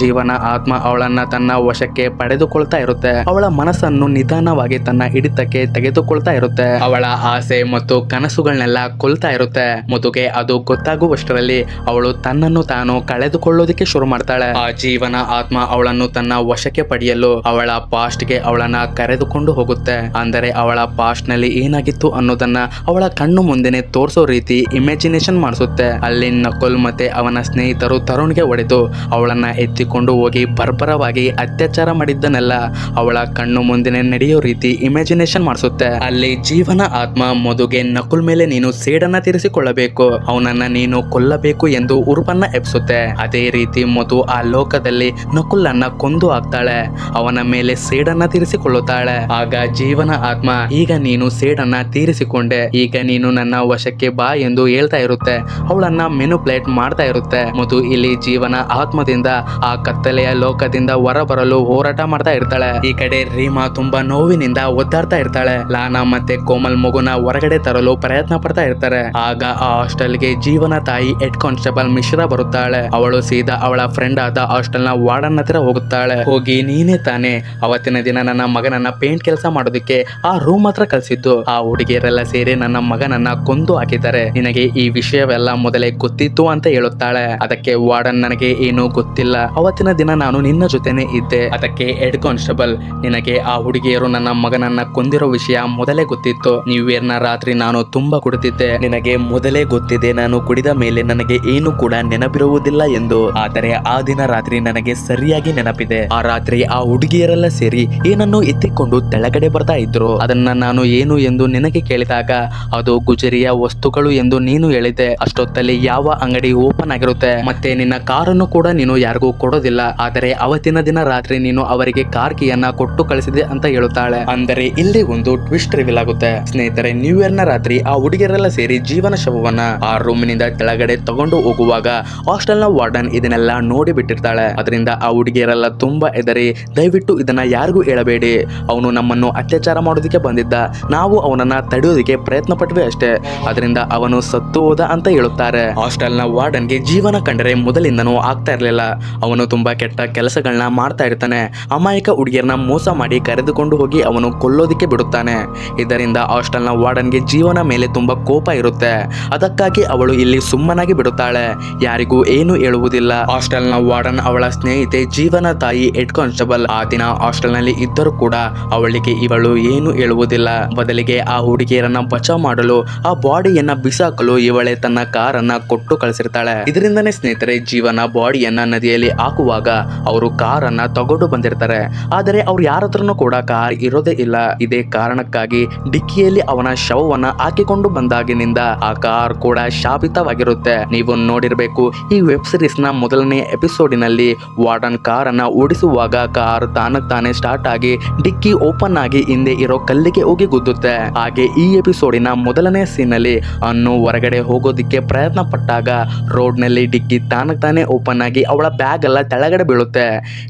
ಜೀವನ ಆತ್ಮ ಅವಳನ್ನ ತನ್ನ ವಶಕ್ಕೆ ಪಡೆದುಕೊಳ್ತಾ ಇರುತ್ತೆ. ಅವಳ ಮನಸ್ಸನ್ನು ನಿಧಾನವಾಗಿ ತನ್ನ ಹಿಡಿತಕ್ಕೆ ತೆಗೆದುಕೊಳ್ತಾ ಇರುತ್ತೆ. ಅವಳ ಆಸೆ ಮತ್ತು ಕನಸುಗಳನ್ನೆಲ್ಲ ಕೊಲ್ತಾ ಇರುತ್ತೆ. ಮಧುಗೆ ಅದು ಗೊತ್ತಾಗುವಷ್ಟರಲ್ಲಿ ಅವಳು ತನ್ನನ್ನು ತಾನು ಕಳೆದುಕೊಳ್ಳೋದಕ್ಕೆ ಶುರು ಮಾಡ್ತಾಳೆ. ಆ ಜೀವನ ಆತ್ಮ ಅವಳನ್ನು ತನ್ನ ವಶಕ್ಕೆ ಪಡೆಯಲು ಅವಳ ಪಾಸ್ಟ್ ಗೆ ಅವಳನ್ನ ಕರೆದುಕೊಂಡು ಹೋಗುತ್ತೆ. ಅಂದರೆ ಅವಳ ಪಾಸ್ಟ್ ನಲ್ಲಿ ಏನಾಗಿತ್ತು ಅನ್ನೋದನ್ನ ಅವಳ ಕಣ್ಣು ಮುಂದೆನೆ ತೋರಿಸೋ ರೀತಿ ಇಮ್ಯಾಜಿನೇಷನ್ ಮಾಡಿಸುತ್ತೆ. ಅಲ್ಲಿ ನಕುಲ್ ಮತ್ತೆ ಅವನ ಸ್ನೇಹಿತರು ತರುಣ್ಗೆ ಹೊಡೆದು ಅವಳನ್ನ ಎತ್ತಿಕೊಂಡು ಹೋಗಿ ಬರ್ಬರವಾಗಿ ಅತ್ಯಾಚಾರ ಮಾಡಿದ್ದನ್ನೆಲ್ಲ ಅವಳ ಕಣ್ಣು ಮುಂದೆನೆ ನಡೆಯೋ ರೀತಿ ಇಮ್ಯಾಜಿನೇಷನ್ ಮಾಡಿಸುತ್ತೆ. ಅಲ್ಲಿ ಜೀವನ ಆತ್ಮ ಮಧುಗೆ ನಕುಲ್ ಮೇಲೆ ನೀನು ಸೇಡನ್ನ ತೀರಿಸಿಕೊಳ್ಳಬೇಕು, ಅವನನ್ನ ನೀನು ಕೊಲ್ಲಬೇಕು ಎಂದು ಉರುಪನ್ನ ಎಬ್ಸುತ್ತೆ. ಅದೇ ರೀತಿ ಮಧು ಆ ಲೋಕದಲ್ಲಿ ನಕುಲ್ ಅನ್ನ ಕೊಂದು ಹಾಕ್ತಾಳೆ, ಅವನ ಮೇಲೆ ಸೇಡನ್ನ ತೀರಿಸಿಕೊಳ್ಳುತ್ತಾಳೆ. ಆಗ ಜೀವನ ಆತ್ಮ, ಈಗ ನೀನು ಸೇಡನ್ನ ತೀರಿಸಿಕೊಂಡೆ, ಈಗ ನೀನು ನನ್ನ ವಶಕ್ಕೆ ಬಾ ಎಂದು ಹೇಳ್ತಾ ಇರುತ್ತೆ. ಅವಳನ್ನ ಮೆನುಪ್ಲೇಟ್ ಮಾಡ್ತಾ ಇರುತ್ತೆ. ಮಧು ಇಲ್ಲಿ ಜೀವನ ಆತ್ಮದಿಂದ ಆ ಕತ್ತಲೆಯ ಲೋಕದಿಂದ ಹೊರಬರಲು ಹೋರಾಟ ಮಾಡ್ತಾ ಇರ್ತಾಳೆ. ಈ ಕಡೆ ರೀಮಾ ತುಂಬಾ ನೋವಿನಿಂದ ಒದ್ದಾಡ್ತಾ ಇರ್ತಾಳೆ. ಲಾನಾ ಮತ್ತೆ ಕೋಮಲ್ ಮಗುನ ಹೊರಗಡೆ ತರಲು ಪ್ರಯತ್ನ ಪಡ್ತಾ ಇರ್ತಾರೆ. ಆಗ ಆ ಹಾಸ್ಟೆಲ್ ಗೆ ಜೀವನ ತಾಯಿ ಹೆಡ್ ಕಾನ್ಸ್ಟೇಬಲ್ ಮಿಶ್ರಾ ಬರುತ್ತಾಳೆ. ಅವಳು ಸೀದಾ ಅವಳ ಫ್ರೆಂಡ್ ಆದ ಹಾಸ್ಟೆಲ್ ನ ವಾರ್ಡನ್ ಹತ್ರ ಹೋಗುತ್ತಾಳೆ. ಹೋಗಿ, ನೀನೇ ತಾನೇ ಅವತ್ತಿನ ದಿನ ನನ್ನ ಮಗನನ್ನ ಪೇಂಟ್ ಕೆಲಸ ಮಾಡೋದಕ್ಕೆ ಆ ರೂಮ್ ಹತ್ರ ಕಳ್ಸಿದ್ದು, ಆ ಹುಡುಗಿಯರೆಲ್ಲ ಸೇರಿ ನನ್ನ ಮಗನನ್ನ ಕೊಂದು ಹಾಕಿದ್ದಾರೆ, ನಿನಗೆ ಈ ವಿಷಯವೆಲ್ಲ ಮೊದಲೇ ಗೊತ್ತಿತ್ತು ಅಂತ ಹೇಳುತ್ತಾಳೆ. ಅದಕ್ಕೆ ವಾರ್ಡನ್, ನನಗೆ ಏನೂ ಗೊತ್ತಿಲ್ಲ, ಅವತ್ತಿನ ದಿನ ನಾನು ನಿನ್ನ ಜೊತೆನೆ ಇದ್ದೆ. ಅದಕ್ಕೆ ಹೆಡ್ ಕಾನ್ಸ್ಟೇಬಲ್, ನಿನಗೆ ಆ ಹುಡುಗಿಯರು ನನ್ನ ಮಗನನ್ನ ಕೊಂದಿರೋ ವಿಷಯ ಮೊದಲೇ ಗೊತ್ತಿತ್ತು. ನ್ಯೂ ಇಯರ್ ನ ರಾತ್ರಿ ನಾನು ತುಂಬಾ ಕುಡಿದಿದ್ದೆ, ನಿನಗೆ ಮೊದಲೇ ಗೊತ್ತಿದೆ ನಾನು ಕುಡಿದ ಮೇಲೆ ನನಗೆ ಏನು ಕೂಡ ನೆನಪಿರುವುದಿಲ್ಲ ಎಂದು. ಆದರೆ ಆ ದಿನ ರಾತ್ರಿ ರಾತ್ರಿ ನನಗೆ ಸರಿಯಾಗಿ ನೆನಪಿದೆ. ಆ ರಾತ್ರಿ ಆ ಹುಡುಗಿಯರೆಲ್ಲ ಸೇರಿ ಏನನ್ನು ಎತ್ತಿಕೊಂಡು ತೆಳಗಡೆ ಬರ್ತಾ ಇದ್ರು. ಅದನ್ನ ನಾನು ಏನು ಎಂದು ನಿನಗೆ ಕೇಳಿದಾಗ ಅದು ಗುಜರಿಯ ವಸ್ತುಗಳು ಎಂದು ನೀನು ಹೇಳಿದೆ. ಅಷ್ಟೊತ್ತಲ್ಲಿ ಯಾವ ಅಂಗಡಿ ಓಪನ್ ಆಗಿರುತ್ತೆ, ಮತ್ತೆ ನಿನ್ನ ಕಾರನ್ನು ಕೂಡ ನೀನು ಯಾರಿಗೂ ಕೊಡೋದಿಲ್ಲ. ಆದರೆ ಅವತ್ತಿನ ದಿನ ರಾತ್ರಿ ನೀನು ಅವರಿಗೆ ಕಾರ್ ಕೀಯನ್ನ ಕೊಟ್ಟು ಕಳಿಸಿದೆ ಅಂತ ಹೇಳುತ್ತಾಳೆ. ಅಂದರೆ ಇಲ್ಲಿ ಒಂದು ಟ್ವಿಸ್ಟ್ ರಿವೀಲ್ ಆಗುತ್ತೆ. ಸ್ನೇಹಿತರೆ, ನ್ಯೂ ಇಯರ್ ನ ರಾತ್ರಿ ಆ ಹುಡುಗಿಯರೆಲ್ಲ ಸೇರಿ ಜೀವನ ಶವವನ್ನ ಆ ರೂಮಿನಿಂದ ಕೆಳಗಡೆ ತಗೊಂಡು ಹೋಗುವಾಗ ಹಾಸ್ಟೆಲ್ ನ ವಾರ್ಡನ್ ಇದನ್ನೆಲ್ಲ ನೋಡಿ ಬಿಟ್ಟಿರ್ತಾಳೆ. ಅದರಿಂದ ಆ ಹುಡುಗಿಯರೆಲ್ಲ ತುಂಬಾ ಹೆದರಿ, ದಯವಿಟ್ಟು ಇದನ್ನ ಯಾರಿಗೂ ಹೇಳಬೇಡಿ, ಅವನು ನಮ್ಮನ್ನು ಅತ್ಯಾಚಾರ ಮಾಡೋದಕ್ಕೆ ಬಂದಿದ್ದ, ನಾವು ಅವನನ್ನ ತಡೆಯೋದಕ್ಕೆ ಪ್ರಯತ್ನ ಪಟ್ವಿ ಅಷ್ಟೇ, ಅದರಿಂದ ಅವನು ಸತ್ತು ಹೋದ ಅಂತ ಹೇಳುತ್ತಾರೆ. ಹಾಸ್ಟೆಲ್ ನ ವಾರ್ಡನ್ಗೆ ಜೀವನ ಕಂಡರೆ ಮೊದಲಿಂದನೂ ಆಗ್ತಾ ಇರಲಿಲ್ಲ. ಅವನು ತುಂಬಾ ಕೆಟ್ಟ ಕೆಲಸಗಳನ್ನ ಮಾಡ್ತಾ ಇರ್ತಾನೆ. ಅಮಾಯಕ ಹುಡುಗಿಯರನ್ನ ಮೋಸ ಮಾಡಿ ಕರೆದುಕೊಂಡು ಹೋಗಿ ಅವನು ಕೊಲ್ಲೋದಿಕ್ಕೆ ಬಿಡುತ್ತಾನೆ. ಇದರಿಂದ ಹಾಸ್ಟೆಲ್ ನ ವಾರ್ಡನ್ಗೆ ಜೀವನ ಮೇಲೆ ತುಂಬಾ ಕೋಪ ಇರುತ್ತೆ. ಅದಕ್ಕಾಗಿ ಅವಳು ಇಲ್ಲಿ ಸುಮ್ಮನಾಗಿ ಬಿಡುತ್ತಾಳೆ, ಯಾರಿಗೂ ಏನು ಹೇಳುವುದಿಲ್ಲ. ಹಾಸ್ಟೆಲ್ ನ ವಾರ್ಡನ್ ಅವಳ ಸ್ನೇಹಿತೆ ಜೀವನ ತಾಯಿ ಹೆಡ್ ಕಾನ್ಸ್ಟೇಬಲ್ ಆ ದಿನ ಹಾಸ್ಟೆಲ್ ನಲ್ಲಿ ಇದ್ದರೂ ಕೂಡ ಅವಳಿಗೆ ಇವಳು ಏನು ಹೇಳುವುದಿಲ್ಲ. ಬದಲಿಗೆ ಆ ಹುಡುಗಿಯರನ್ನ ಬಚಾವ್ ಮಾಡಲು, ಆ ಬಾಡಿಯನ್ನ ಬಿಸಾಕಲು ಇವಳೆ ತನ್ನ ಕಾರನ್ನ ಕೊಟ್ಟು ಕಳಿಸಿರ್ತಾಳೆ. ಇದರಿಂದನೇ ಸ್ನೇಹಿತರೆ, ಜೀವನ ಬಾಡಿಯನ್ನ ನದಿಯಲ್ಲಿ ಹಾಕುವಾಗ ಅವರು ಕಾರನ್ನ ತಗೊಂಡು ಬಂದಿರ್ತಾರೆ. ಆದರೆ ಅವ್ರು ಯಾರ ಹತ್ರನೂ ಕೂಡ ಕಾರ್ ಇರೋದೇ ಇಲ್ಲ. ಇದೇ ಕಾರಣಕ್ಕಾಗಿ ಡಿಕ್ಕಿಯಲ್ಲಿ ಅವನ ಶವವನ್ನ ಹಾಕಿಕೊಂಡು ಬಂದಾಗಿನಿಂದ ಆ ಕಾರ್ ಕೂಡ ಶಾಪಿತವಾಗಿರುತ್ತೆ. ನೀವು ನೋಡಿರ್ಬೇಕು, ಈ ವೆಬ್ ಸೀರೀಸ್ ನ ಮೊದಲನೇ ಎಪಿಸೋಡಿನಲ್ಲಿ ವಾರ್ಡನ್ ಕಾರನ್ನ ಓಡಿಸುವಾಗ ಕಾರ್ ತಾನೇ ಸ್ಟಾರ್ಟ್ ಆಗಿ ಡಿಕ್ಕಿ ಓಪನ್ ಆಗಿ ಹಿಂದೆ ಇರೋ ಕಲ್ಲಿಗೆ ಹೋಗಿ ಗುದ್ದುತ್ತೆ. ಹಾಗೆ ಈ ಎಪಿಸೋಡಿನ ಮೊದಲನೇ ಸೀನ್ ಅಲ್ಲಿ ಅನ್ನು ಹೊರಗಡೆ ಹೋಗೋದಿಕ್ಕೆ ಪ್ರಯತ್ನ ಪಟ್ಟಾಗ ರೋಡ್ ನಲ್ಲಿ ಡಿಕ್ಕಿ ತಾನೇ ಓಪನ್ ಆಗಿ ಅವಳ ಬ್ಯಾಗ್ ಎಲ್ಲ ತೆಳಗಡೆ ಬೀಳುತ್ತೆ.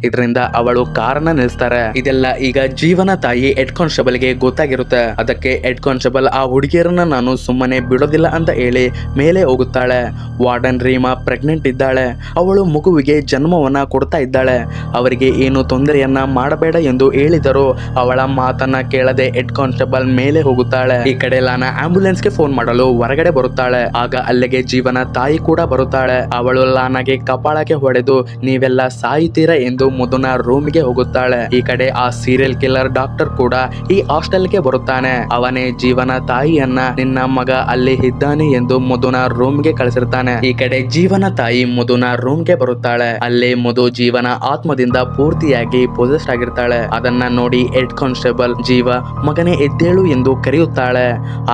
ಇದರಿಂದ ಅವಳು ಕಾರನ್ನ ನಿಲ್ಲಿಸ್ತಾರೆ. ಇದೆಲ್ಲ ಈಗ ಜೀವನ ತಾಯಿ ಹೆಡ್ ಕಾನ್ಸ್ಟೇಬಲ್ ಗೆ ಗೊತ್ತಾಗಿರುತ್ತೆ. ಅದಕ್ಕೆ ಹೆಡ್ ಕಾನ್ಸ್ಟೇಬಲ್ ಆ ಹುಡುಗಿಯರನ್ನ ನಾನು ಸುಮ್ಮನೆ ಬಿಡೋದಿಲ್ಲ ಅಂತ ಹೇಳಿ ಮೇಲೆ ಹೋಗುತ್ತಾಳೆ. ವಾರ್ಡನ್ ರೀಮಾ ಪ್ರೆಗ್ನೆಂಟ್ ಇದ್ದಾಳೆ. ಅವಳು ಮಗುವಿಗೆ ಜನ್ಮವನ್ನ ಕೊಡ್ತಾ ಇದ್ದಾಳೆ. ಅವರಿಗೆ ಏನು ತೊಂದರೆಯನ್ನ ಮಾಡಬೇಡ ಎಂದು ಹೇಳಿದರು. ಅವಳ ಮಾತನ್ನ ಕೇಳದೆ ಹೆಡ್ ಕಾನ್ಸ್ಟೇಬಲ್ ಮೇಲೆ ಹೋಗುತ್ತಾಳೆ. ಈ ಕಡೆ ಲಾನಾ ಆಂಬ್ಯುಲೆನ್ಸ್ ಗೆ ಫೋನ್ ಮಾಡಲು ಹೊರಗಡೆ ಬರುತ್ತಾಳೆ. ಆಗ ಅಲ್ಲಿಗೆ ಜೀವನ ತಾಯಿ ಕೂಡ ಬರುತ್ತಾಳೆ. ಅವಳು ಲಾನಾಗೆ ಕಪಾಳಕ್ಕೆ ಹೊಡೆದು ನೀವೆಲ್ಲ ಸಾಯುತ್ತೀರಾ ಎಂದು ಮಧುನ ರೂಮಿಗೆ ಹೋಗುತ್ತಾಳೆ. ಈ ಕಡೆ ಆ ಸೀರಿಯಲ್ ಕಿಲ್ಲರ್ ಡಾಕ್ಟರ್ ಕೂಡ ಈ ಹಾಸ್ಟೆಲ್ಗೆ ಬರುತ್ತಾನೆ. ಅವನೇ ಜೀವನ ತಾಯಿಯನ್ನ ನಿನ್ನ ಮಗ ಅಲ್ಲಿ ಇದ್ದಾನೆ ಎಂದು ಮಧುನ ರೂಮ್ಗೆ ಕಳಿಸಿರ್ತಾನೆ. ಈ ಕಡೆ ಜೀವನ ತಾಯಿ ಮಧುನ ರೂಮ್ಗೆ ಬರುತ್ತಾಳೆ. ಅಲ್ಲಿ ಮಧು ಜೀವನ ಆತ್ಮದಿಂದ ಪೂರ್ತಿಯಾಗಿ ಪೊಸೆಸ್ಡ್ ಆಗಿರ್ತಾಳೆ. ಅದನ್ನ ನೋಡಿ ಹೆಡ್ ಕಾನ್ಸ್ಟೇಬಲ್ ಜೀವ ಮಗನೇ ಎದ್ದೇಳು ಎಂದು ಕರೆಯುತ್ತಾಳೆ.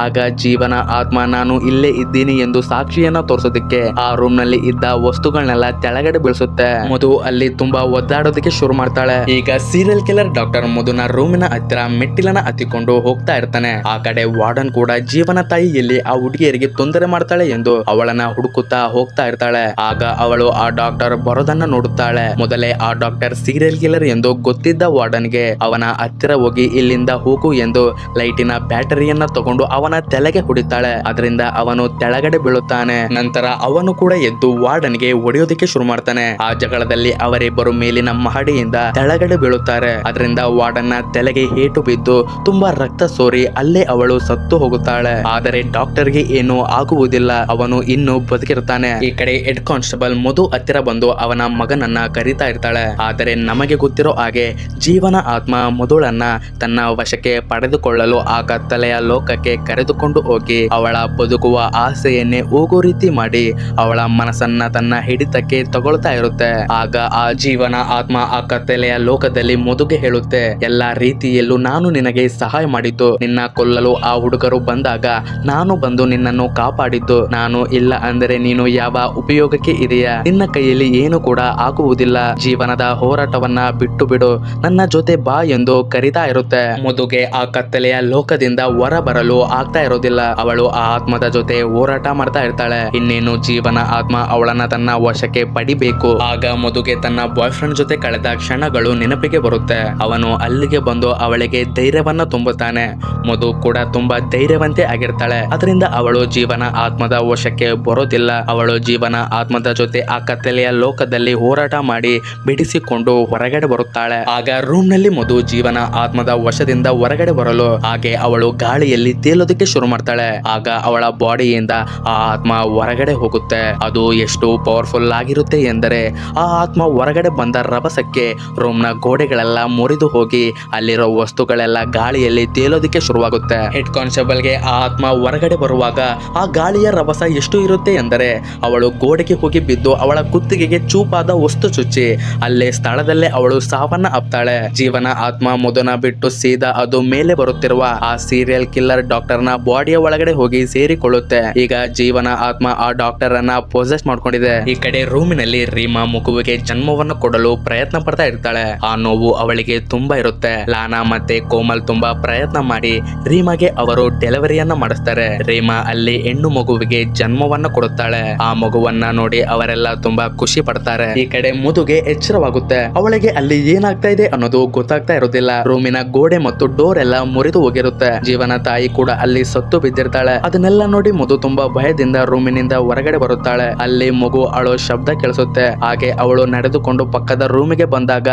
ಆಗ ಜೀವನ ಆತ್ಮ ನಾನು ಇಲ್ಲೇ ಇದ್ದೀನಿ ಎಂದು ಸಾಕ್ಷಿಯನ್ನ ತೋರಿಸೋದಕ್ಕೆ ಆ ರೂಮ್ ನಲ್ಲಿ ಇದ್ದ ವಸ್ತುಗಳನ್ನೆಲ್ಲ ತೆಳಗಡೆ ಬೀಳಿಸುತ್ತೆ. ಮಧು ಅಲ್ಲಿ ತುಂಬಾ ಒದ್ದಾಡೋದಕ್ಕೆ ಶುರು ಮಾಡ್ತಾಳೆ. ಈಗ ಸೀರಿಯಲ್ ಕಿಲ್ಲರ್ ಡಾಕ್ಟರ್ ಮಧುನ ರೂಮಿನ ಹತ್ತಿರ ಮೆಟ್ಟಿಲನ್ನ ಹತ್ತಿಕೊಂಡು ಹೋಗ್ತಾ ಇರ್ತಾನೆ. ಆ ಕಡೆ ವಾರ್ಡನ್ ಕೂಡ ಜೀವನ ತಾಯಿ ಎಲ್ಲಿ ಆ ಹುಡುಗಿಯರಿಗೆ ತೊಂದರೆ ಮಾಡ್ತಾಳೆ ಎಂದು ಅವಳನ್ನ ಹುಡುಕುತ್ತಾ ಹೋಗ್ತಾ ಇರ್ತಾಳೆ. ಆಗ ಅವಳು ಆ ಡಾಕ್ಟರ್ ಬರೋದನ್ನ ನೋಡುತ್ತಾಳೆ. ಮೊದಲೇ ಆ ಡಾಕ್ಟರ್ ಸೀರಿಯಲ್ ಕಿಲ್ಲರ್ ಎಂದು ಗೊತ್ತಿದ್ದ ವಾರ್ಡನ್ಗೆ ಅವನ ಹತ್ತಿರ ಹೋಗಿ ಇಲ್ಲಿಂದ ಹೋಗು ಎಂದು ಲೈಟಿನ ಬ್ಯಾಟರಿಯನ್ನ ತಗೊಂಡು ಅವನ ತಲೆಗೆ ಹೊಡಿತಾಳೆ. ಅದರಿಂದ ಅವನು ತೆಳಗಡೆ ಬೀಳುತ್ತಾನೆ. ನಂತರ ಅವನು ಕೂಡ ಎದ್ದು ವಾರ್ಡನ್ಗೆ ಹೊಡೆಯೋದಕ್ಕೆ ಶುರು ಮಾಡ್ತಾನೆ. ಆ ಜಗಳದಲ್ಲಿ ಅವರಿಬ್ಬರು ಮೇಲಿನ ಮಹಡಿಯಿಂದ ತೆಳಗಡೆ ಬೀಳುತ್ತಾರೆ. ಅದರಿಂದ ವಾರ್ಡನ್ನ ತಲೆಗೆ ಏಟು ಬಿದ್ದು ತುಂಬಾ ರಕ್ತ ಸೋರಿ ಅಲ್ಲೇ ಅವಳು ಸತ್ತು ಹೋಗುತ್ತಾಳೆ. ಆದರೆ ಡಾಕ್ಟರ್ಗೆ ಏನೂ ಆಗುವುದಿಲ್ಲ, ಅವನು ಇನ್ನೂ ಬದುಕಿರ್ತಾನೆ. ಈ ಕಡೆ ಹೆಡ್ ಕಾನ್ಸ್ಟೇಬಲ್ ಮಧು ಹತ್ತಿರ ಬಂದು ಅವನ ಮಗನನ್ನ ಕರೀತಾ ಇರ್ತಾಳೆ. ಆದರೆ ನಮಗೆ ಗೊತ್ತಿರೋ ಹಾಗೆ ಜೀವನ ಆತ್ಮ ಮಧುಳನ್ನ ತನ್ನ ವಶಕ್ಕೆ ಪಡೆದುಕೊಳ್ಳಲು ಆ ಕತ್ತಲೆಯ ಲೋಕಕ್ಕೆ ಕರೆದುಕೊಂಡು ಹೋಗಿ ಅವಳ ಬದುಕುವ ಆಸೆಯನ್ನೇ ಹೋಗೋ ರೀತಿ ಮಾಡಿ ಅವಳ ಮನಸ್ಸನ್ನ ತನ್ನ ಹಿಡಿತಕ್ಕೆ ತಗೊಳ್ತಾ ಇರುತ್ತೆ. ಆಗ ಆ ಜೀವನ ಆತ್ಮ ಆ ಕತ್ತಲೆಯ ಲೋಕದಲ್ಲಿ ಮಧುಗೆ ಹೇಳುತ್ತೆ, ಎಲ್ಲಾ ರೀತಿಯಲ್ಲೂ ನಾನು ನಿನಗೆ ಸಹಾಯ ಮಾಡಿದ್ದು, ನಿನ್ನ ಕೊಲ್ಲಲು ಆ ಹುಡುಗರು ಬಂದಾಗ ನಾನು ಬಂದು ನಿನ್ನನ್ನು ಕಾಪಾಡಿದ್ದು, ನಾನು ಇಲ್ಲ ಅಂದರೆ ನೀನು ಯಾವ ಉಪಯೋಗಕ್ಕೆ ಇದೆಯಾ, ನಿನ್ನ ಕೈಯಲ್ಲಿ ಏನು ಕೂಡ ಆಗುವುದಿಲ್ಲ, ಜೀವನದ ಹೋರಾಟವನ್ನ ಬಿಟ್ಟು ಬಿಡು, ನನ್ನ ಜೊತೆ ಬಾ ಎಂದು ಕರೀತಾ ಇರುತ್ತೆ. ಮಧುಗೆ ಆ ಕತ್ತಲೆಯ ಲೋಕದಿಂದ ಹೊರ ಬರಲು ಆಗ್ತಾ ಇರೋದಿಲ್ಲ. ಅವಳು ಆ ಆತ್ಮದ ಜೊತೆ ಹೋರಾಟ ಮಾಡ್ತಾ ಇರ್ತಾಳೆ. ಇನ್ನೇನು ಜೀವನ ಆತ್ಮ ಅವಳನ್ನ ತನ್ನ ವಶಕ್ಕೆ ಪಡಿಬೇಕು. ಆಗ ಮಧುಗೆ ತನ್ನ ಬಾಯ್ ಫ್ರೆಂಡ್ ಜೊತೆ ಕಳೆದ ಕ್ಷಣಗಳು ನೆನಪಿಗೆ ಬರುತ್ತೆ. ಅವನು ಅಲ್ಲಿಗೆ ಬಂದು ಅವಳಿಗೆ ಧೈರ್ಯವನ್ನ ತುಂಬುತ್ತಾನೆ. ಮಧು ಕೂಡ ತುಂಬಾ ಧೈರ್ಯವಂತೆ ಆಗಿರ್ತಾಳೆ. ಅದರಿಂದ ಅವಳು ಜೀವನ ಆತ್ಮದ ವಶಕ್ಕೆ ಬರೋದಿಲ್ಲ. ಅವಳು ಜೀವನ ಆತ್ಮದ ಜೊತೆ ಆ ಕತ್ತಲೆಯ ಲೋಕದಲ್ಲಿ ಹೋರಾಟ ಮಾಡಿ ಬಿಡಿಸಿಕೊಂಡು ಹೊರಗಡೆ ಬರುತ್ತಾಳೆ. ಆಗ ರೂಮ್ ನಲ್ಲಿ ಮಧು ಜೀವನ ಆತ್ಮದ ವಶದಿಂದ ಹೊರಗಡೆ ಬರಲು ಹಾಗೆ ಅವಳು ಗಾಳಿಯಲ್ಲಿ ತೇಲೋದಕ್ಕೆ ಶುರು ಮಾಡ್ತಾಳೆ. ಆಗ ಅವಳ ಬಾಡಿಯಿಂದ ಆ ಆತ್ಮ ಹೊರಗಡೆ ಹೋಗುತ್ತೆ. ಅದು ಎಷ್ಟು ಪವರ್ಫುಲ್ ಆಗಿರುತ್ತೆ ಎಂದರೆ ಆ ಆತ್ಮ ಹೊರಗಡೆ ಬಂದ ರಭಸಕ್ಕೆ ರೂಮ್ ನ ಗೋಡೆಗಳೆಲ್ಲ ಮುರಿದು ಹೋಗಿ ಅಲ್ಲಿರೋ ವಸ್ತುಗಳೆಲ್ಲ ಗಾಳಿಯಲ್ಲಿ ತೇಲೋದಕ್ಕೆ ಶುರುವಾಗುತ್ತೆ. ಹೆಡ್ ಕಾನ್ಸ್ಟೇಬಲ್ ಗೆ ಆ ಆತ್ಮ ಹೊರಗಡೆ ಬರುವಾಗ ಆ ಗಾಳಿಯ ರಭಸ ಎಷ್ಟು ಇರುತ್ತೆ ಎಂದರೆ ಅವಳು ಗೋಡೆಗೆ ಹೋಗಿ ಬಿದ್ದು ಅವಳ ಕುತ್ತಿಗೆಗೆ ಚೂಪಾದ ವಸ್ತು ಚುಚ್ಚಿ ಅಲ್ಲೇ ಸ್ಥಳದಲ್ಲೇ ಅವಳು ಸಾವನ್ನ ಅಪ್ತಾಳೆ. ಜೀವನ ಆತ್ಮ ಮಧುನ ಬಿಟ್ಟು ಸೀದಾ ಅದು ಮೇಲೆ ಬರುತ್ತಿರುವ ಆ ಸೀರಿಯಲ್ ಕಿಲ್ಲರ್ ಡಾಕ್ಟರ್ನ ಬಾಡಿಯ ಒಳಗಡೆ ಹೋಗಿ ಸೇರಿಕೊಳ್ಳುತ್ತೆ. ಈಗ ಜೀವನ ಆತ್ಮ ಆ ಡಾಕ್ಟರ್ ಅನ್ನ ಪೊಸೆಸ್ ಮಾಡ್ಕೊಂಡಿದೆ. ಈ ಕಡೆ ರೂಮಿನಲ್ಲಿ ರೀಮಾ ಮಗುವಿಗೆ ಜನ್ಮವನ್ನು ಕೊಡಲು ಪ್ರಯತ್ನ ಪಡ್ತಾ ಇರ್ತಾಳೆ. ಆ ನೋವು ಅವಳಿಗೆ ತುಂಬಾ ಇರುತ್ತೆ. ಲಾನಾ ಮತ್ತೆ ಕೋಮಲ್ ತುಂಬಾ ಪ್ರಯತ್ನ ಮಾಡಿ ರೀಮಾಗೆ ಅವರು ಡೆಲಿವರಿಯನ್ನ ಮಾಡಿಸ್ತಾರೆ. ರೀಮಾ ಅಲ್ಲಿ ಹೆಣ್ಣು ಮಗುವಿಗೆ ಜನ್ಮವನ್ನ ಕೊಡುತ್ತಾಳೆ. ಆ ಮಗುವನ್ನ ನೋಡಿ ಅವರೆಲ್ಲ ತುಂಬಾ ಖುಷಿ ಪಡ್ತಾರೆ. ಈ ಕಡೆ ಮಧುಗೆ ಎಚ್ಚರವಾಗುತ್ತೆ. ಅವಳಿಗೆ ಅಲ್ಲಿ ಏನಾಗ್ತಾ ಇದೆ ಅನ್ನೋದು ಗೊತ್ತಾಗ್ತಾ ಇರೋದಿಲ್ಲ. ರೂಮಿನ ಗೋಡೆ ಮತ್ತು ಡೋರ್ ಎಲ್ಲ ಮುರಿದು ಹೋಗಿರುತ್ತೆ. ಜೀವನ ತಾಯಿ ಕೂಡ ಅಲ್ಲಿ ಸತ್ತು ಬಿದ್ದಿರ್ತಾಳೆ. ಅದನ್ನೆಲ್ಲ ನೋಡಿ ಮಧು ತುಂಬಾ ಭಯದಿಂದ ರೂಮಿನಿಂದ ಹೊರಗಡೆ ಬರುತ್ತಾಳೆ. ಅಲ್ಲಿ ಮಗು ಅಳೋ ಶಬ್ದ ಕೇಳಿಸುತ್ತೆ. ಹಾಗೆ ಅವಳು ನಡೆದುಕೊಂಡು ಪಕ್ಕದ ರೂಮಿಗೆ ಬಂದಾಗ